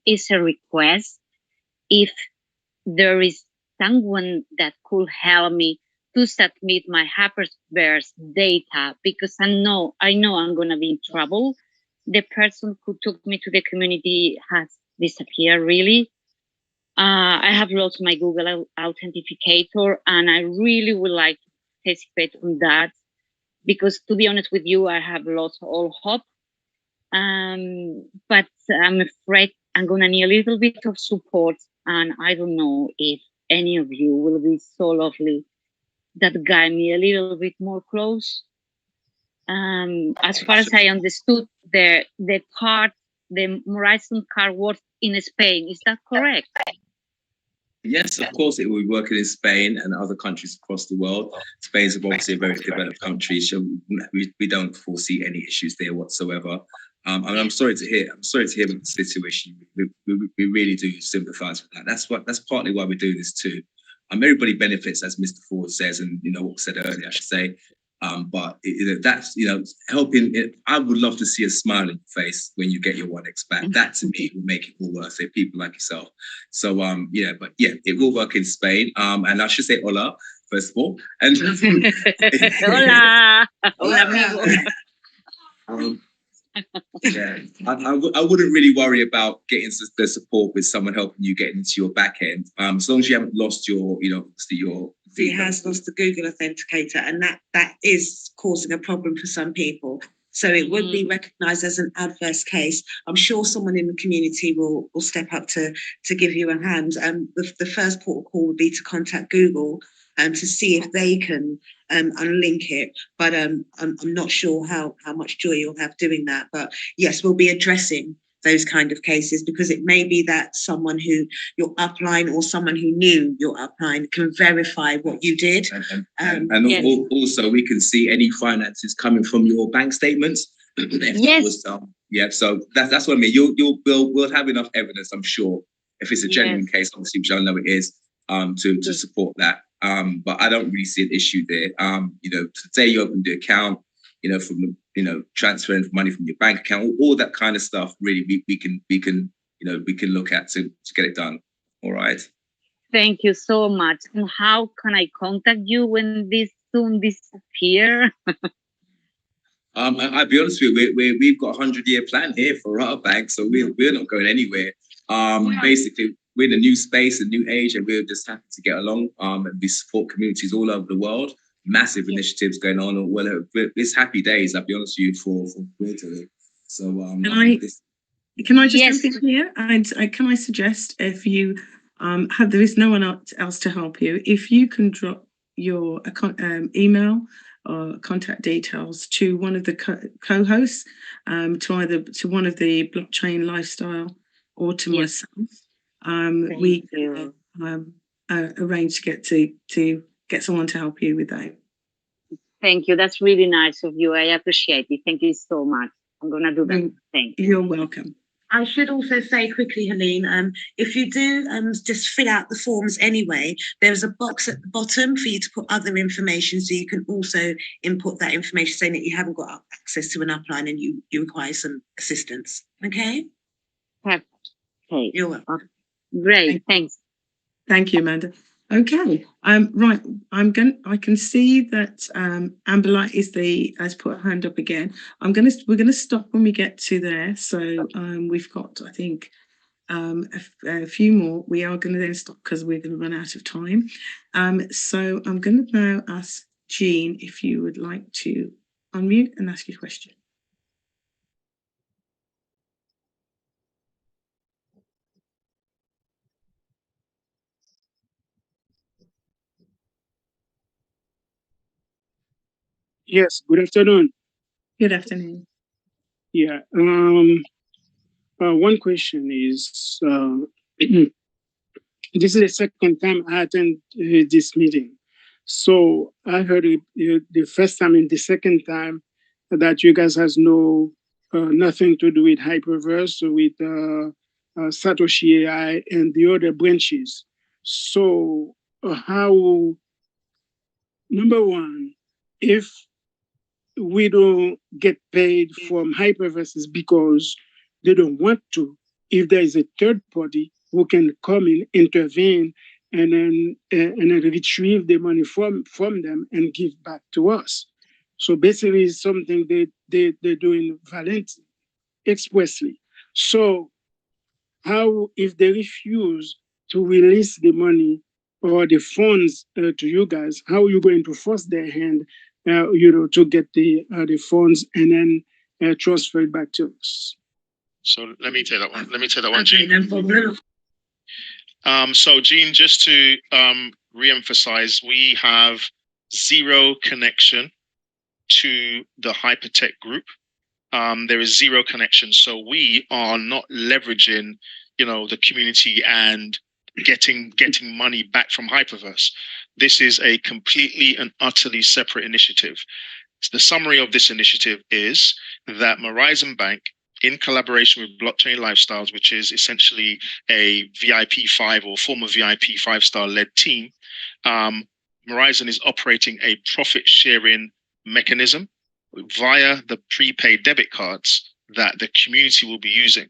is a request. If there is someone that could help me to submit my Hyperverse data, because I know I'm gonna be in trouble. The person who took me to the community has disappear really. I have lost my Google Authenticator, and I really would like to participate on that, because to be honest with you, I have lost all hope. But I'm afraid I'm gonna need a little bit of support, and I don't know if any of you will be so lovely that guide me a little bit more close. As far as I understood, the MORIZON card works in Spain. Is that correct? Yes, of course, it will be working in Spain and other countries across the world. Spain is obviously a very developed country, so we don't foresee any issues there whatsoever. And I'm sorry to hear about the situation. We really do sympathise with that. That's partly why we do this too. Everybody benefits, as Mr. Ford says, and what was said earlier, I should say. But that's helping. I would love to see a smile on your face when you get your 1x back. That to me would make it all worth it. People like yourself. So it will work in Spain. And I should say hola first of all. And Hola, hola, amigo. I wouldn't really worry about getting the support with someone helping you get into your back end. As long as you haven't lost your. He has lost the Google Authenticator, and that is causing a problem for some people. So it would be recognised as an adverse case. I'm sure someone in the community will step up to give you a hand. The first port of call would be to contact Google to see if they can unlink it. But I'm not sure how much joy you'll have doing that. But yes, we'll be addressing those kind of cases, because it may be that someone who your upline or someone who knew your upline can verify what you did. Also we can see any finances coming from your bank statements. Yes. So that's what I mean. We'll have enough evidence, I'm sure, if it's a genuine case, obviously, which I know it is, to support that. But I don't really see an issue there. Today you opened the account, from the, transferring money from your bank account, all that kind of stuff. Really, we can look at to get it done. All right. Thank you so much. And how can I contact you when this soon disappear? I'll be honest with you, we've got a 100-year plan here for our bank, so we're not going anywhere. Basically, we're in a new space, a new age, and we're just happy to get along. And we support communities all over the world. Massive initiatives going on. Well, it's happy days. I'll be honest with you for we're doing. So can I just jump in here? And can I suggest, if you there is no one else to help you, if you can drop your email or contact details to one of the co-hosts, to one of the Blockchain Lifestyle or to myself, we can arrange to get someone to help you with that. Thank you. That's really nice of you. I appreciate it. Thank you so much. I'm going to do that. Thank you. You're welcome. I should also say quickly, Helene, if you do just fill out the forms anyway, there's a box at the bottom for you to put other information, so you can also input that information saying that you haven't got access to an upline and you require some assistance. Okay? Perfect. Okay. You're welcome. Great. Thanks. Thank you, Amanda. Okay. Right. I can see that Amberlight has put her hand up again. We're gonna stop when we get to there. So we've got, I think, a few more. We are going to then stop because we're going to run out of time. So I'm going to now ask Jean if you would like to unmute and ask your question. Yes, good afternoon. Good afternoon. Yeah. One question is, this is the second time I attend this meeting. So I heard the first time and the second time that you guys has nothing to do with Hyperverse, with Satoshi AI and the other branches. So how, number one, if we don't get paid from Hyperverse because they don't want to, if there is a third party who can come in, intervene, and then retrieve the money from them and give back to us. So basically it's something they're doing voluntarily, expressly. So how, if they refuse to release the money or the funds to you guys, how are you going to force their hand to get the funds and then transfer it back to us? So let me take that one. Okay, Jean. no problem. So Jean, just to re-emphasize, we have zero connection to the Hypertech group. There is zero connection. So we are not leveraging, the community and getting money back from Hyperverse. This is a completely and utterly separate initiative. The summary of this initiative is that MORIZON Bank, in collaboration with Blockchain Lifestyles, which is essentially a VIP5 or former VIP 5-star led team, MORIZON is operating a profit sharing mechanism via the prepaid debit cards that the community will be using.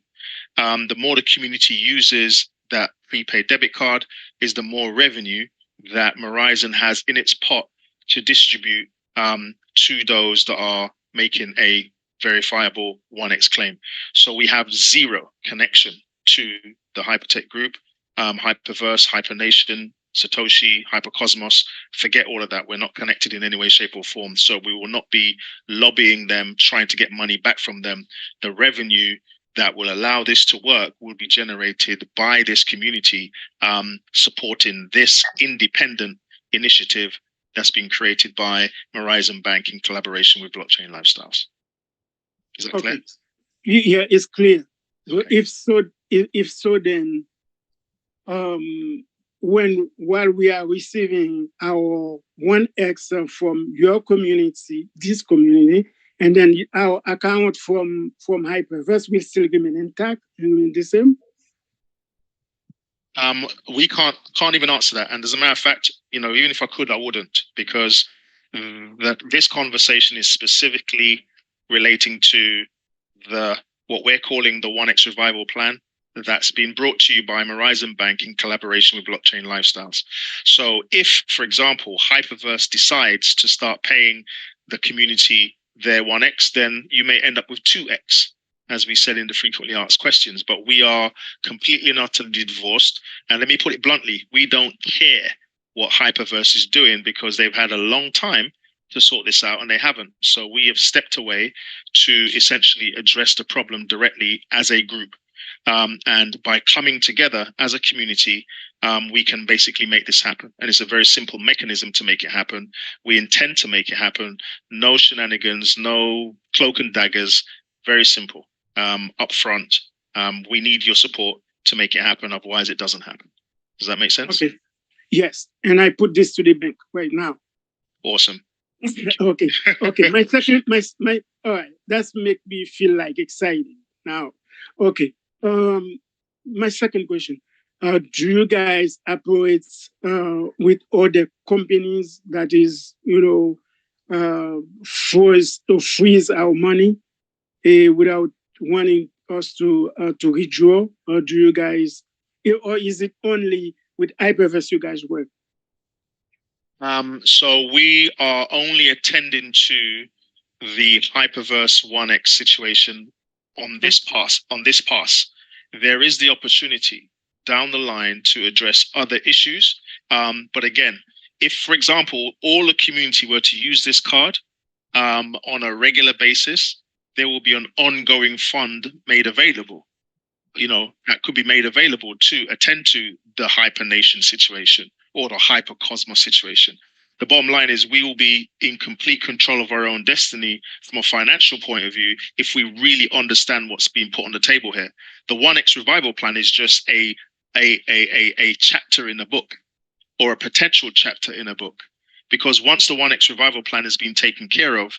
The more the community uses that prepaid debit card is the more revenue that MORIZON has in its pot to distribute to those that are making a verifiable 1x claim. So we have zero connection to the Hypertech group, Hyperverse, Hypernation, Satoshi, Hypercosmos. Forget all of that. We're not connected in any way, shape, or form. So we will not be lobbying them, trying to get money back from them. The revenue that will allow this to work will be generated by this community supporting this independent initiative that's been created by MORIZON Bank in collaboration with Blockchain Lifestyles. Is that clear? Yeah, it's clear. Okay. If so, then while we are receiving our 1x from your community, this community, and then our account from Hyperverse will still remain intact and the same? We can't even answer that. And as a matter of fact, even if I could, I wouldn't, because this conversation is specifically relating to what we're calling the 1x Revival Plan that's been brought to you by MORIZON Bank in collaboration with Blockchain Lifestyles. So if, for example, Hyperverse decides to start paying the community their 1x, then you may end up with 2x, as we said in the frequently asked questions. But we are completely and utterly divorced. And let me put it bluntly, we don't care what Hyperverse is doing because they've had a long time to sort this out and they haven't. So we have stepped away to essentially address the problem directly as a group. And by coming together as a community, we can basically make this happen. And it's a very simple mechanism to make it happen. We intend to make it happen. No shenanigans, no cloak and daggers, very simple. Up front, we need your support to make it happen. Otherwise, it doesn't happen. Does that make sense? Okay. Yes. And I put this to the bank right now. Awesome. Okay. Okay. All right. That's make me feel like excited now. Okay. My second question. Do you guys operate with other companies that is, forced to freeze our money without wanting us to withdraw? Or do you guys, or is it only with Hyperverse you guys work? So we are only attending to the Hyperverse 1x situation on this pass. There is the opportunity down the line to address other issues. But again, if, for example, all the community were to use this card on a regular basis, there will be an ongoing fund made available, that could be made available to attend to the Hypernation situation or the Hypercosmos situation. The bottom line is we will be in complete control of our own destiny from a financial point of view if we really understand what's being put on the table here. The 1x Revival Plan is just a chapter in a book or a potential chapter in a book. Because once the 1x Revival Plan has been taken care of,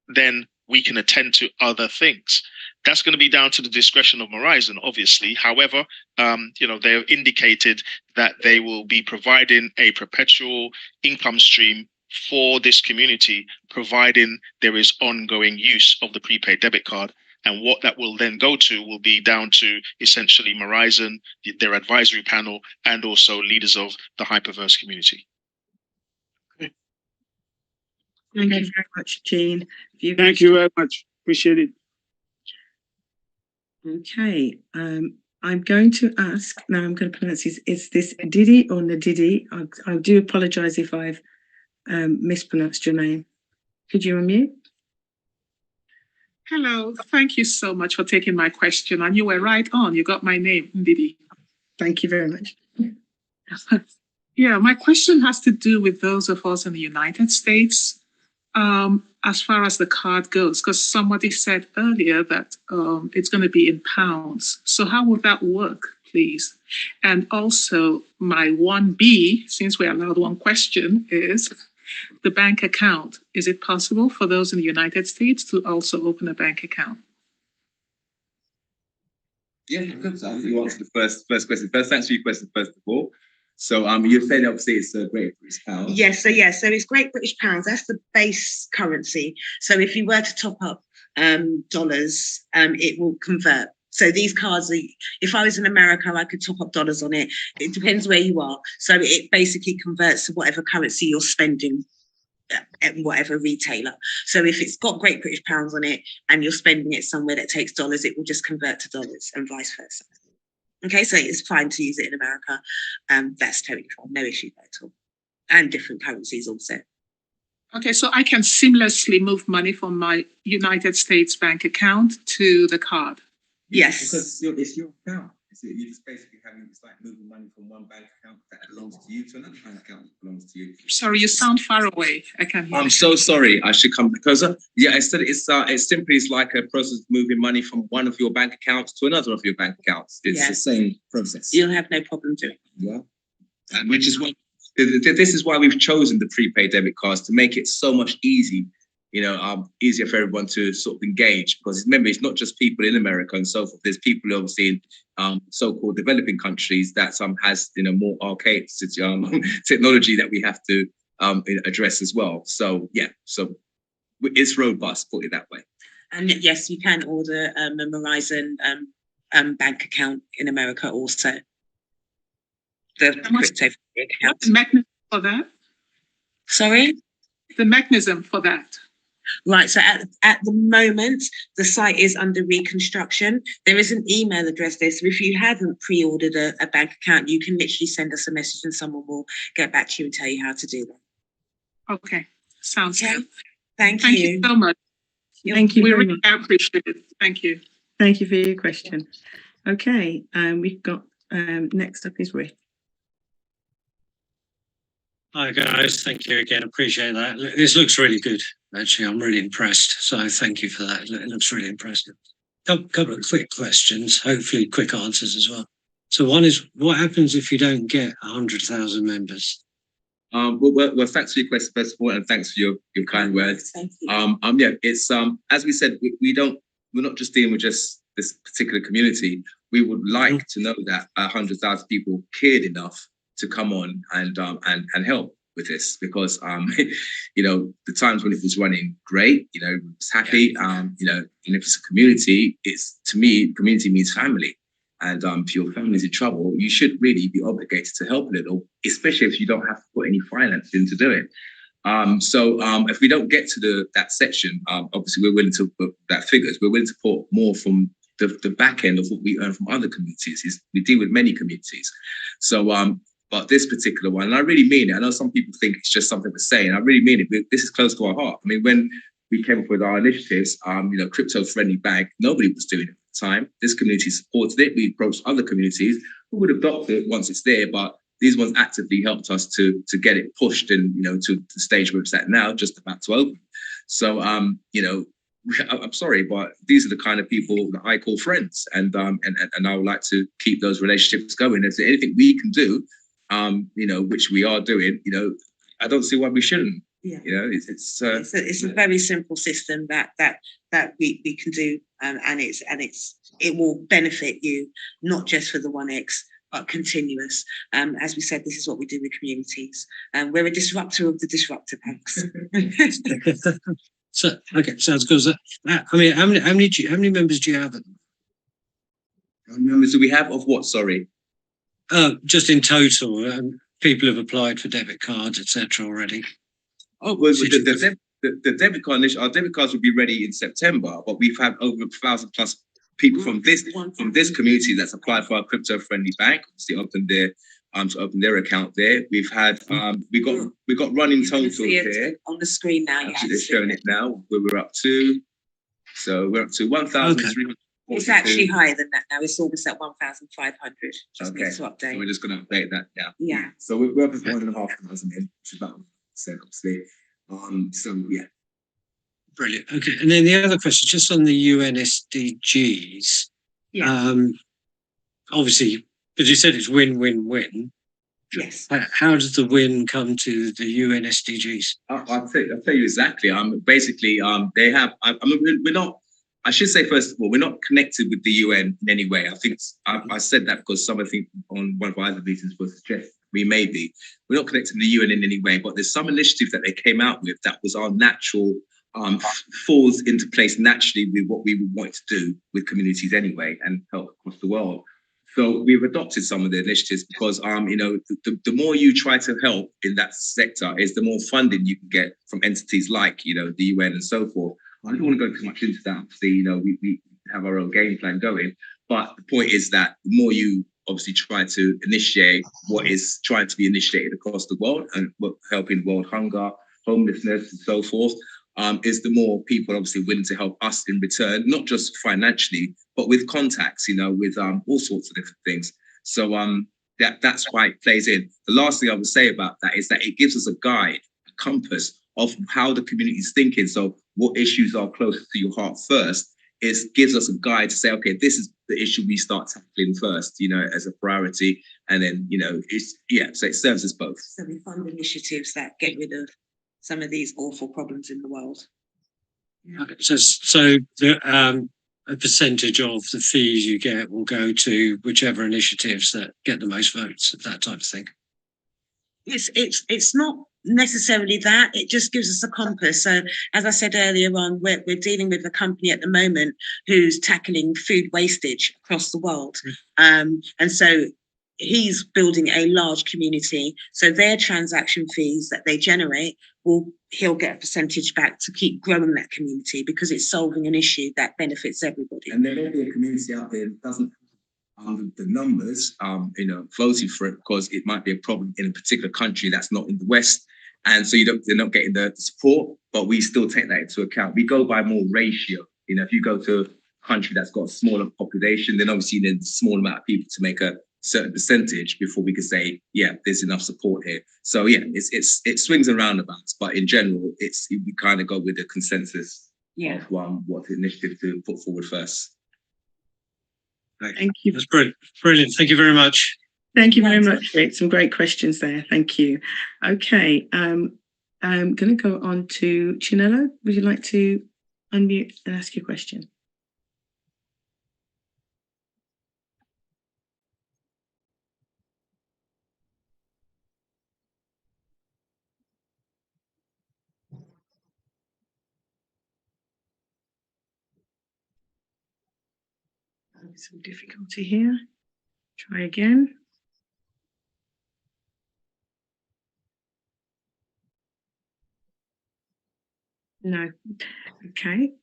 then we can attend to other things. That's going to be down to the discretion of MORIZON, obviously. However, they have indicated that they will be providing a perpetual income stream for this community, providing there is ongoing use of the prepaid debit card. And what that will then go to will be down to essentially MORIZON, their advisory panel, and also leaders of the Hyperverse community. Thank you very much, Jean. Thank you very much. Appreciate it. Okay. I'm going to ask, now I'm going to pronounce this, is this Didi or Nadidi? I do apologize if I've mispronounced your name. Could you unmute? Hello, thank you so much for taking my question. And you were right on, you got my name, Ndidi. Thank you very much. Yeah, my question has to do with those of us in the United States, as far as the card goes, because somebody said earlier that it's going to be in pounds. So how would that work, please? And also my 1B, since we're allowed one question, is the bank account. Is it possible for those in the United States to also open a bank account? Yeah, good. So you answered the first question. First, thanks for your question, first of all. So you're saying obviously it's a Great British pound. Yes, so it's Great British pounds. That's the base currency. So if you were to top up dollars, it will convert. So these cards, if I was in America, I could top up dollars on it. It depends where you are. So it basically converts to whatever currency you're spending at whatever retailer. So if it's got Great British pounds on it and you're spending it somewhere that takes dollars, it will just convert to dollars and vice versa. Okay, so it's fine to use it in America. That's totally fine, no issue there at all. And different currencies also. Okay, so I can seamlessly move money from my United States bank account to the card. Yes. Because it's your account. You're just basically it's like moving money from one bank account that belongs to you to another bank account that belongs to you. Sorry, you sound far away. I can't hear. I'm so sorry. I should come closer. Yeah, it's simply like a process of moving money from one of your bank accounts to another of your bank accounts. It's the same process. You'll have no problem doing it. Yeah. And which is what this is why we've chosen the prepaid debit cards, to make it so much easier for everyone to sort of engage. Because remember, it's not just people in America and so forth. There's people obviously in so-called developing countries that has more archaic technology that we have to address as well. So yeah, so it's robust, put it that way. And yes, you can order a MORIZON bank account in America also. The crypto account. What's the mechanism for that? Sorry? The mechanism for that. Right, so at the moment, the site is under reconstruction. There is an email address there. So if you haven't pre-ordered a bank account, you can literally send us a message and someone will get back to you and tell you how to do that. Okay, sounds good. Thank you you so much. Thank you We very really much. appreciate it. Thank you. Thank you for your question. Okay, we've got next up is Rick. Hi guys, thank you again. Appreciate that. This looks really good. Actually, I'm really impressed. So thank you for that. It looks really impressive. Couple of quick questions, hopefully quick answers as well. So one is, what happens if you don't get 100,000 members? Well, thanks for your question first of all, and thanks for your kind words. Thank you. Yeah, it's as we said, we're not just dealing with just this particular community. We would like to know that 100,000 people cared enough to come on and help with this, because the times when it was running great, it was happy. And if it's a community, to me, community means family. And if your family's in trouble, you should really be obligated to help a little, especially if you don't have to put any finance in to do it. So if we don't get to that section, obviously we're willing to put that figures. We're willing to put more from the back end of what we earn from other communities. We deal with many communities. So but this particular one, and I really mean it. I know some people think it's just something we're saying. I really mean it. This is close to our heart. I mean, when we came up with our initiatives, crypto-friendly bank, nobody was doing it at the time. This community supported it. We approached other communities who would adopt it once it's there, but these ones actively helped us to get it pushed and, to the stage where it's at now, just about to open. So, I'm sorry, but these are the kind of people that I call friends, and I would like to keep those relationships going. If there's anything we can do, which we are doing, I don't see why we shouldn't. Yeah. It's a very simple system that we can do, and it will benefit you, not just for the 1x, but continuous. As we said, this is what we do with communities, and we're a disruptor of the disruptor banks. So okay, sounds good. I mean, how many members do you have? How many members do we have of what? Sorry. Just in total, people have applied for debit cards, etc. already. Oh, well, the debit card, our debit cards will be ready in September, but we've had over 1,000 plus people from this community that's applied for our crypto-friendly bank. Obviously, opened their account there. We've had we got running totals here on the screen now. Actually, they're showing it now. Where we're up to. So we're up to 1,300. It's actually higher than that now. It's almost at 1,500. Just needs to update. So we're just going to update that now. Yeah. So we're up at 1,500 in, which is about 1%, obviously. So yeah. Brilliant. Okay, and then the other question, just on the UN SDGs. Yeah. Obviously, because you said it's win-win-win. Yes. How does the win come to the UN SDGs? I'll tell you exactly. Basically, they have. We're not. I should say, first of all, we're not connected with the UN in any way. I think I said that because some, I think, on one of our other meetings was suggested we may be. We're not connected to the UN in any way, but there's some initiative that they came out with that was our natural, falls into place naturally with what we would want to do with communities anyway and help across the world. So we've adopted some of the initiatives because, the more you try to help in that sector is the more funding you can get from entities like, the UN and so forth. I don't want to go too much into that. Obviously, we have our own game plan going, but the point is that the more you obviously try to initiate what is trying to be initiated across the world and helping world hunger, homelessness and so forth, is the more people obviously willing to help us in return, not just financially, but with contacts, with all sorts of different things. So that's why it plays in. The last thing I would say about that is that it gives us a guide, a compass of how the community is thinking. So what issues are closest to your heart first gives us a guide to say, okay, this is the issue we start tackling first, as a priority. And then, so it serves us both. So we fund initiatives that get rid of some of these awful problems in the world. Okay, so a percentage of the fees you get will go to whichever initiatives that get the most votes, that type of thing. It's not necessarily that. It just gives us a compass. So as I said earlier on, we're dealing with a company at the moment who's tackling food wastage across the world. And so he's building a large community. So their transaction fees that they generate, he'll get a percentage back to keep growing that community because it's solving an issue that benefits everybody. And there may be a community out there that doesn't the numbers, voting for it because it might be a problem in a particular country that's not in the West. And so they're not getting the support, but we still take that into account. We go by more ratio. If you go to a country that's got a smaller population, then obviously you need a small amount of people to make a certain percentage before we can say, yeah, there's enough support here. So yeah, it swings and roundabouts, but in general, we kind of go with the consensus of what the initiative to put forward first. Thank you. That's brilliant. Thank you very much. Thank you very much, Rick. Some great questions there. Thank you. Okay, I'm going to go on to Chinelo. Would you like to unmute and ask your question? Some difficulty here. Try again. No. Okay.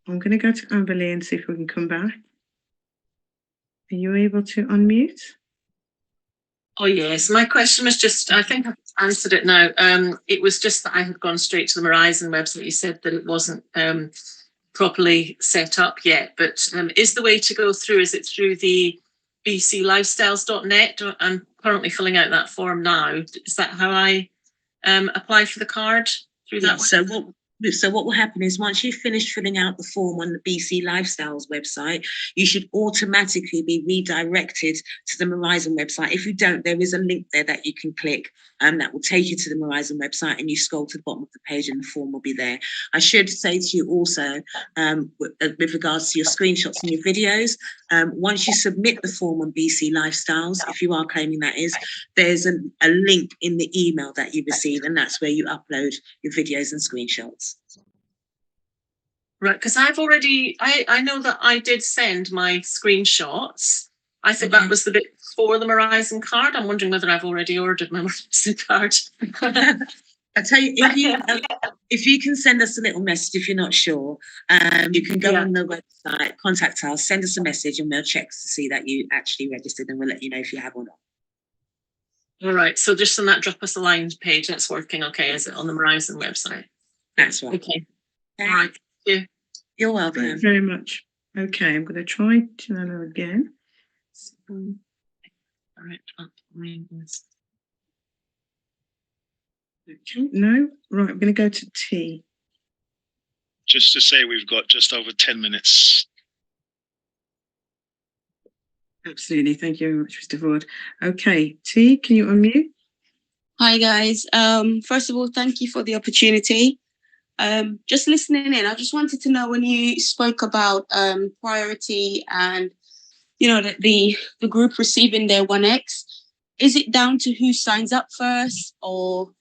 I'm going to go to Amberly and see if we can come back. Are you able to unmute? Oh, yes. My question was just, I think I've answered it now. It was just that I had gone straight to the MORIZON website. You said that it wasn't properly set up yet, but is the way to go through, is it through the bclifestyles.net? I'm currently filling out that form now. Is that how I apply for the card through that? So what will happen is once you've finished filling out the form on the BC Lifestyles website, you should automatically be redirected to the MORIZON website. If you don't, there is a link there that you can click that will take you to the MORIZON website, and you scroll to the bottom of the page and the form will be there. I should say to you also, with regards to your screenshots and your videos, once you submit the form on BC Lifestyles, if you are claiming that is, there's a link in the email that you receive, and that's where you upload your videos and screenshots. Right, because I've already, I know that I did send my screenshots. I think that was the bit for the MORIZON card. I'm wondering whether I've already ordered my MORIZON card. I tell you, if you can send us a little message if you're not sure, you can go on the website, contact us, send us a message, and we'll check to see that you actually registered, and we'll let you know if you have or not. All right, so just on that drop us a line page, that's working okay, is it, on the MORIZON website? That's right. Okay. All right. Thank you. You're welcome. Thank you very much. Okay, I'm going to try Chinelo again. All right. Okay, no. Right, I'm going to go to T. Just to say we've got just over 10 minutes. Absolutely. Thank you very much, Mr. Ford. Okay, T, can you unmute? Hi, guys. First of all, thank you for the opportunity. Just listening in, I just wanted to know when you spoke about priority and the group receiving their 1x, is it down to who signs up first, or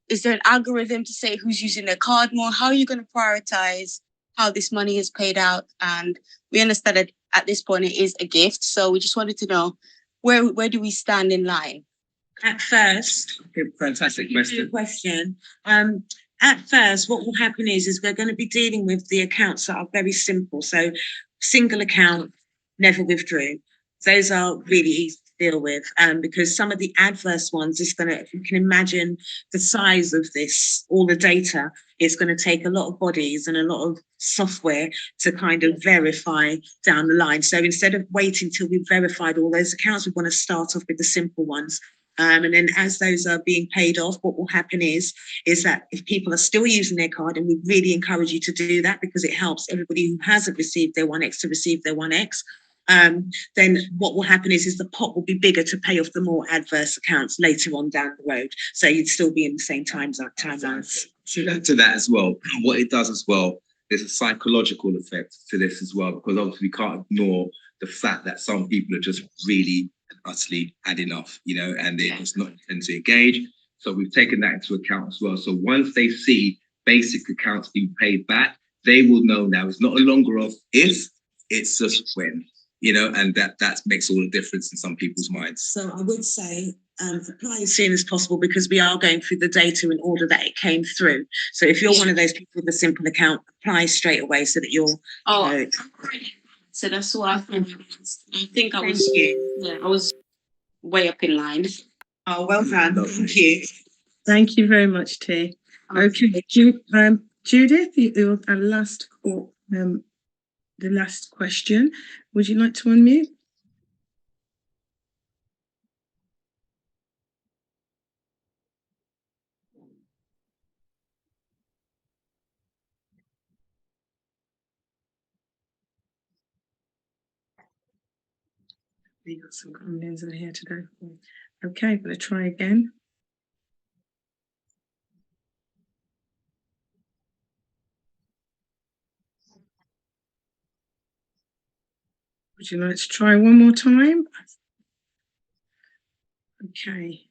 is there an algorithm to say who's using their card more? How are you going to prioritize how this money is paid out? And we understand that at this point it is a gift, so we just wanted to know where do we stand in line? At first, Fantastic question. At first, what will happen is we're going to be dealing with the accounts that are very simple. So, single account, never withdrew. Those are really easy to deal with, because some of the adverse ones is going to, if you can imagine the size of this, all the data, it's going to take a lot of bodies and a lot of software to kind of verify down the line. So instead of waiting till we've verified all those accounts, we want to start off with the simple ones. And then as those are being paid off, what will happen is that if people are still using their card, and we really encourage you to do that because it helps everybody who hasn't received their 1x to receive their 1x, then what will happen is the pot will be bigger to pay off the more adverse accounts later on down the road. So you'd still be in the same timelines. To that as well, what it does as well, there's a psychological effect to this as well, because obviously we can't ignore the fact that some people are just really utterly had enough, and they just not intend to engage. So we've taken that into account as well. So once they see basic accounts being paid back, they will know now it's not a longer of if, it's just when, and that makes all the difference in some people's minds. So I would say apply as soon as possible, because we are going through the data in order that it came through. So if you're one of those people with a simple account, apply straight away so that you're. So that's what I think. I was way up in line. Oh, well done. Thank you. Thank you very much, T. Okay, Judith, your last the last question. Would you like to unmute? We got some comments in here today. Okay, I'm going to try again. Would you like to try one more time? Okay.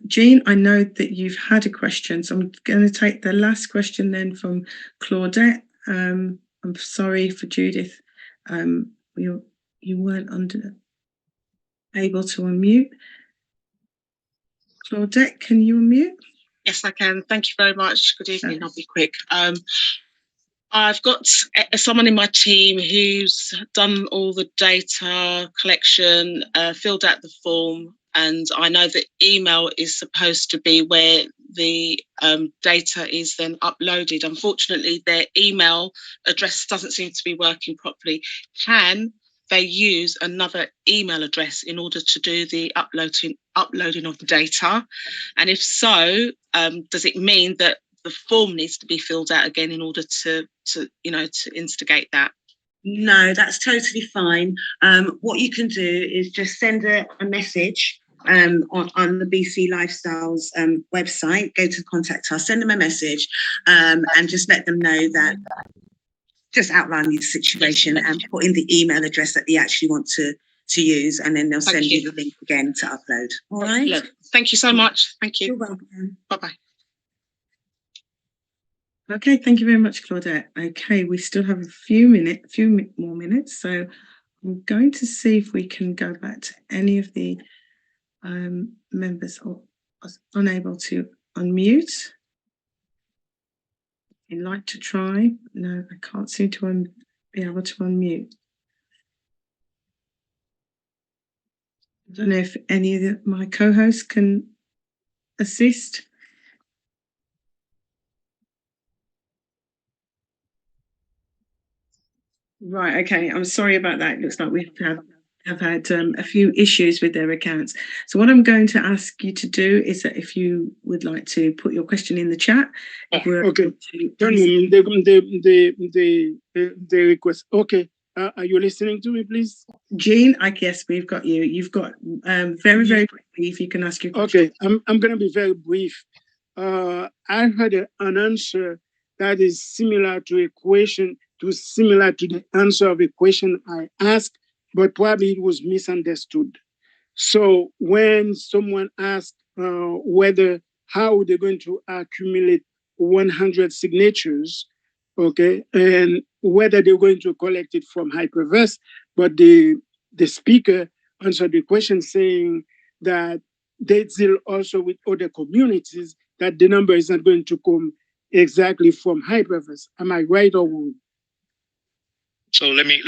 Jean, I know that you've had a question, so I'm going to take the last question then from Claudette. I'm sorry for Judith. You weren't able to unmute. Claudette, can you unmute? Yes, I can. Thank you very much. Good evening. I'll be quick. I've got someone in my team who's done all the data collection, filled out the form, and I know that email is supposed to be where the data is then uploaded. Unfortunately, their email address doesn't seem to be working properly. Can they use another email address in order to do the uploading of the data? And if so, does it mean that the form needs to be filled out again in order to instigate that? No, that's totally fine. What you can do is just send a message on the BC Lifestyles website. Go to contact us, send them a message, and just let them know that. Just outline the situation and put in the email address that they actually want to use, and then they'll send you the link again to upload. All right. Look, thank you so much. Thank you. You're welcome. Bye-bye. Okay, thank you very much, Claudette. Okay, we still have a few more minutes, so I'm going to see if we can go back to any of the members unable to unmute. You'd like to try? No, I can't seem to be able to unmute. I don't know if any of my co-hosts can assist. Right, okay, I'm sorry about that. It looks like we have had a few issues with their accounts. So what I'm going to ask you to do is that if you would like to put your question in the chat. Okay, the request. Okay, are you listening to me, please? Jean, I guess we've got you. You've got very, very quickly, if you can ask your question. Okay, I'm going to be very brief. I I heard an answer that is similar to the answer of a question I asked, but probably it was misunderstood. So when someone asked how they're going to accumulate 100 signatures, okay, and whether they're going to collect it from Hyperverse, but the speaker answered the question saying that they deal also with other communities, that the number is not going to come exactly from Hyperverse. Am I right or wrong? So let me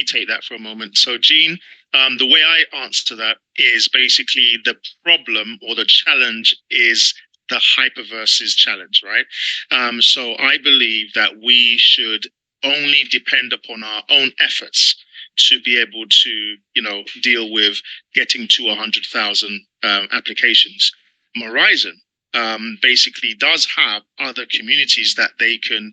take that for a moment. So Jean, the way I answer that is basically the problem or the challenge is the Hyperverse's challenge, right? So I believe that we should only depend upon our own efforts to be able to, deal with getting to 100,000 applications. MORIZON basically does have other communities that they can,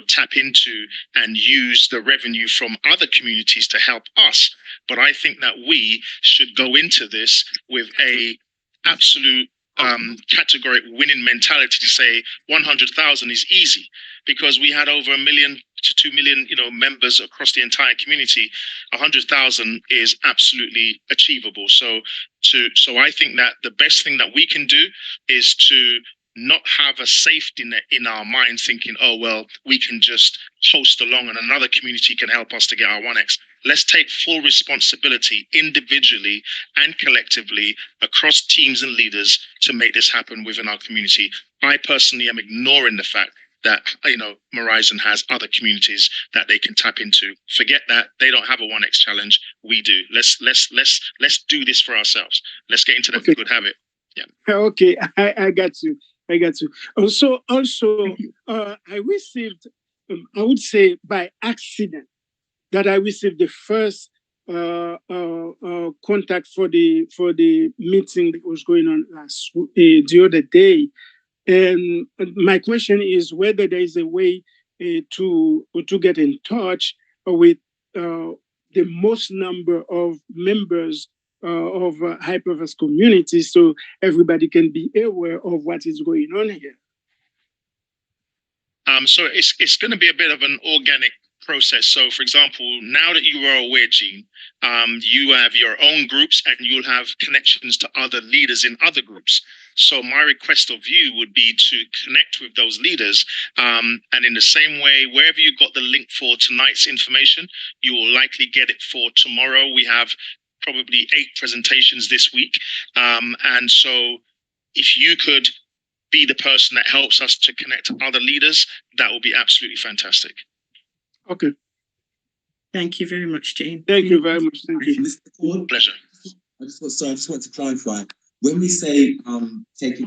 tap into and use the revenue from other communities to help us. But I think that we should go into this with a absolute categoric winning mentality to say 100,000 is easy, because we had over 1 million to 2 million, members across the entire community. 100,000 is absolutely achievable. So I think that the best thing that we can do is to not have a safety net in our minds thinking, oh, well, we can just host along and another community can help us to get our 1x. Let's take full responsibility individually and collectively across teams and leaders to make this happen within our community. I personally am ignoring the fact that, MORIZON has other communities that they can tap into. Forget that they don't have a 1x challenge. We do. Let's do this for ourselves. Let's get into that good habit. Yeah. Okay, I got you. Also, I received, I would say by accident, that I received the first contact for the meeting that was going on the other day. And my question is whether there is a way to get in touch with the most number of members of Hyperverse community, so everybody can be aware of what is going on here. So it's going to be a bit of an organic process. So, for example, now that you are aware, Jean, you have your own groups and you'll have connections to other leaders in other groups. So my request of you would be to connect with those leaders. And in the same way, wherever you got the link for tonight's information, you will likely get it for tomorrow. We have probably 8 presentations this week. And so if you could be the person that helps us to connect to other leaders, that will be absolutely fantastic. Okay. Thank you very much, Jane. Thank you very much. Thank you. Mr. Ford, pleasure. I just want to clarify. When we say taking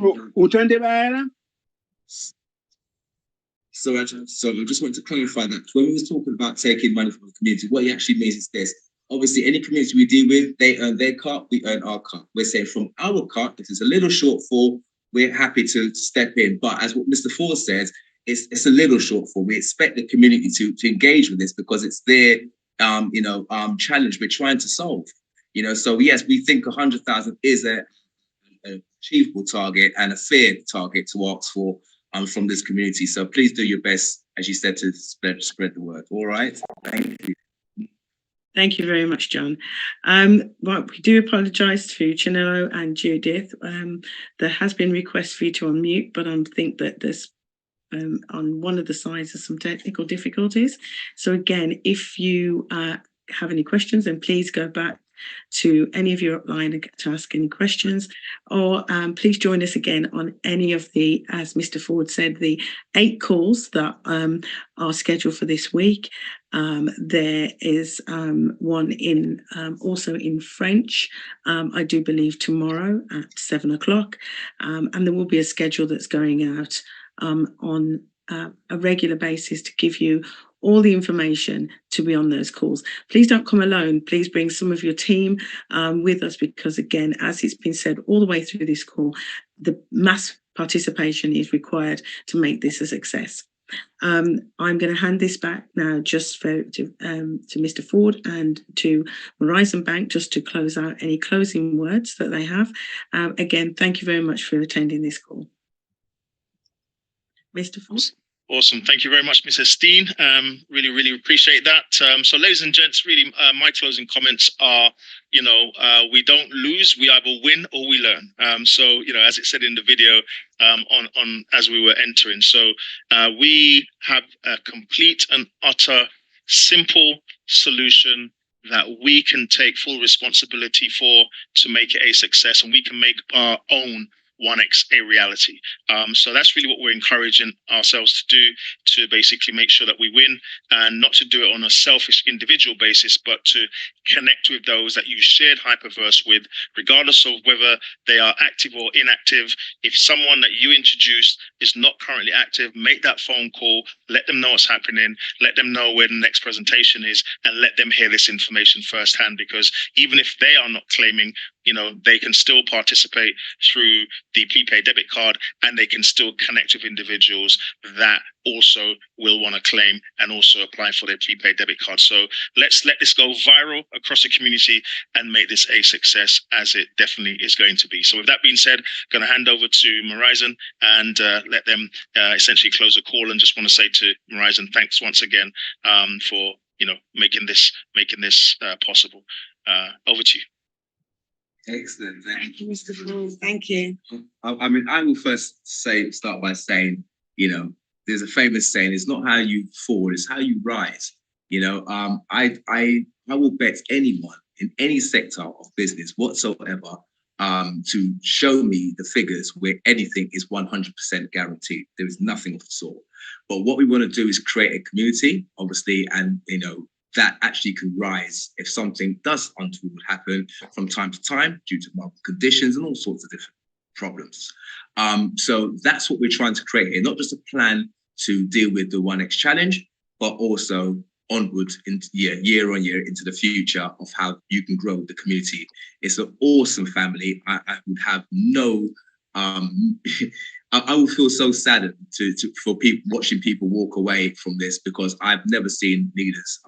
So I just want to clarify that when we was talking about taking money from the community, what it actually means is this. Obviously, any community we deal with, they earn their cut, we earn our cut. We're saying from our cut, if there's a little shortfall, we're happy to step in. But as what Mr. Ford says, it's a little shortfall. We expect the community to engage with this because it's their challenge we're trying to solve. So yes, we think 100,000 is an achievable target and a fair target to ask for from this community. So please do your best, as you said, to spread the word. All right. Thank you. Thank you very much, John. Well, we do apologise to Chinelo and Judith. There has been requests for you to unmute, but I think that there's on one of the sides there's some technical difficulties. So again, if you have any questions, then please go back to any of you upline to ask any questions, or please join us again on any of the, as Mr. Ford said, the 8 calls that are scheduled for this week. There is one in also in French, I do believe tomorrow at 7 o'clock, and there will be a schedule that's going out on a regular basis to give you all the information to be on those calls. Please don't come alone. Please bring some of your team with us, because again, as it's been said all the way through this call, the mass participation is required to make this a success. I'm going to hand this back now just to Mr. Ford and to MORIZON Bank just to close out any closing words that they have. Again, thank you very much for attending this call. Mr. Ford. Awesome. Thank you very much, Mrs. Steen. Really, really appreciate that. So ladies and gents, really, my closing comments are, we don't lose, we either win or we learn. So, as it said in the video, on as we were entering. So we have a complete and utter simple solution that we can take full responsibility for to make it a success, and we can make our own 1x a reality. So that's really what we're encouraging ourselves to do, to basically make sure that we win, and not to do it on a selfish individual basis, but to connect with those that you shared Hyperverse with, regardless of whether they are active or inactive. If someone that you introduced is not currently active, make that phone call, let them know what's happening, let them know where the next presentation is, and let them hear this information firsthand, because even if they are not claiming, they can still participate through the prepaid debit card, and they can still connect with individuals that also will want to claim and also apply for their prepaid debit card. So let's let this go viral across the community and make this a success, as it definitely is going to be. So with that being said, going to hand over to MORIZON and let them essentially close the call, and just want to say to MORIZON, thanks once again for making this possible. Over to you. Excellent. Thank you, Mr. Ford. Thank you. I mean, I will first start by saying, there's a famous saying: "It's not how you fall, it's how you rise." I will bet anyone in any sector of business whatsoever to show me the figures where anything is 100% guaranteed. There is nothing of the sort. But what we want to do is create a community, obviously, and that actually can rise if something does untoward happen from time to time due to market conditions and all sorts of different problems. So that's what we're trying to create here, not just a plan to deal with the 1x challenge, but also onward into year on year into the future of how you can grow the community. It's an awesome family. I would have no I would feel so sad for people watching people walk away from this, because I've never seen leaders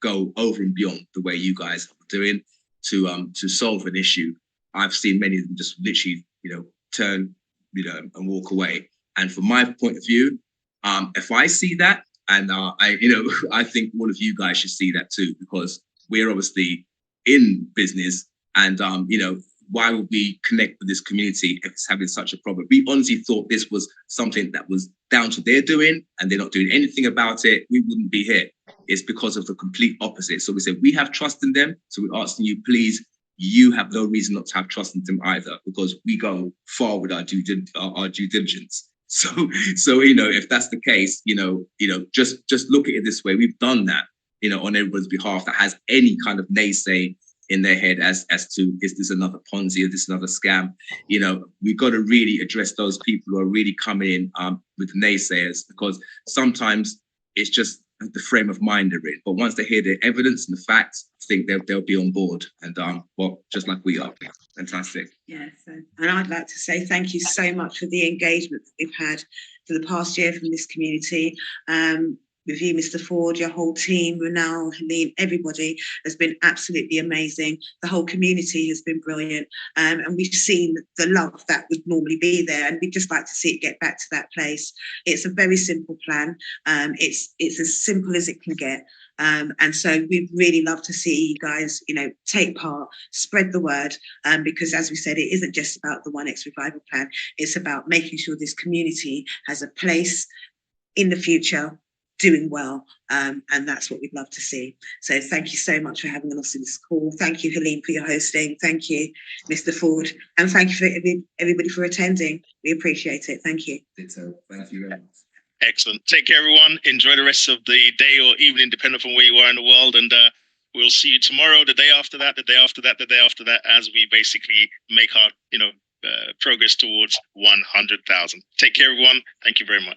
go over and beyond the way you guys are doing to solve an issue. I've seen many of them just literally, turn, and walk away. And from my point of view, if I see that, and I think all of you guys should see that too, because we're obviously in business, and why would we connect with this community if it's having such a problem? We honestly thought this was something that was down to their doing, and they're not doing anything about it. We wouldn't be here. It's because of the complete opposite. So we said we have trust in them. So we're asking you, please, you have no reason not to have trust in them either, because we go far with our due diligence. So if that's the case, just look at it this way. We've done that, on everyone's behalf that has any kind of naysay in their head as to, is this another Ponzi, or this another scam? We've got to really address those people who are really coming in with naysayers, because sometimes it's just the frame of mind they're in. But once they hear the evidence and the facts, I think they'll be on board, and just like we are. Fantastic. Yes, and I'd like to say thank you so much for the engagement that we've had for the past year from this community. With you, Mr. Ford, your whole team, Ronal, Helene, everybody has been absolutely amazing. The whole community has been brilliant. And we've seen the love that would normally be there, and we'd just like to see it get back to that place. It's a very simple plan. It's as simple as it can get. And so we'd really love to see you guys, take part, spread the word, because as we said, it isn't just about the 1x Revival Plan. It's about making sure this community has a place in the future, doing well, and that's what we'd love to see. So thank you so much for having us in this call. Thank you, Helene, for your hosting. Thank you, Mr. Ford, and thank you for everybody for attending. We appreciate it. Thank you. Thank you very much. Excellent. Take care, everyone. Enjoy the rest of the day or evening, depending on where you are in the world, and we'll see you tomorrow, the day after that, the day after that, the day after that, as we basically make our progress towards 100,000. Take care, everyone. Thank you very much.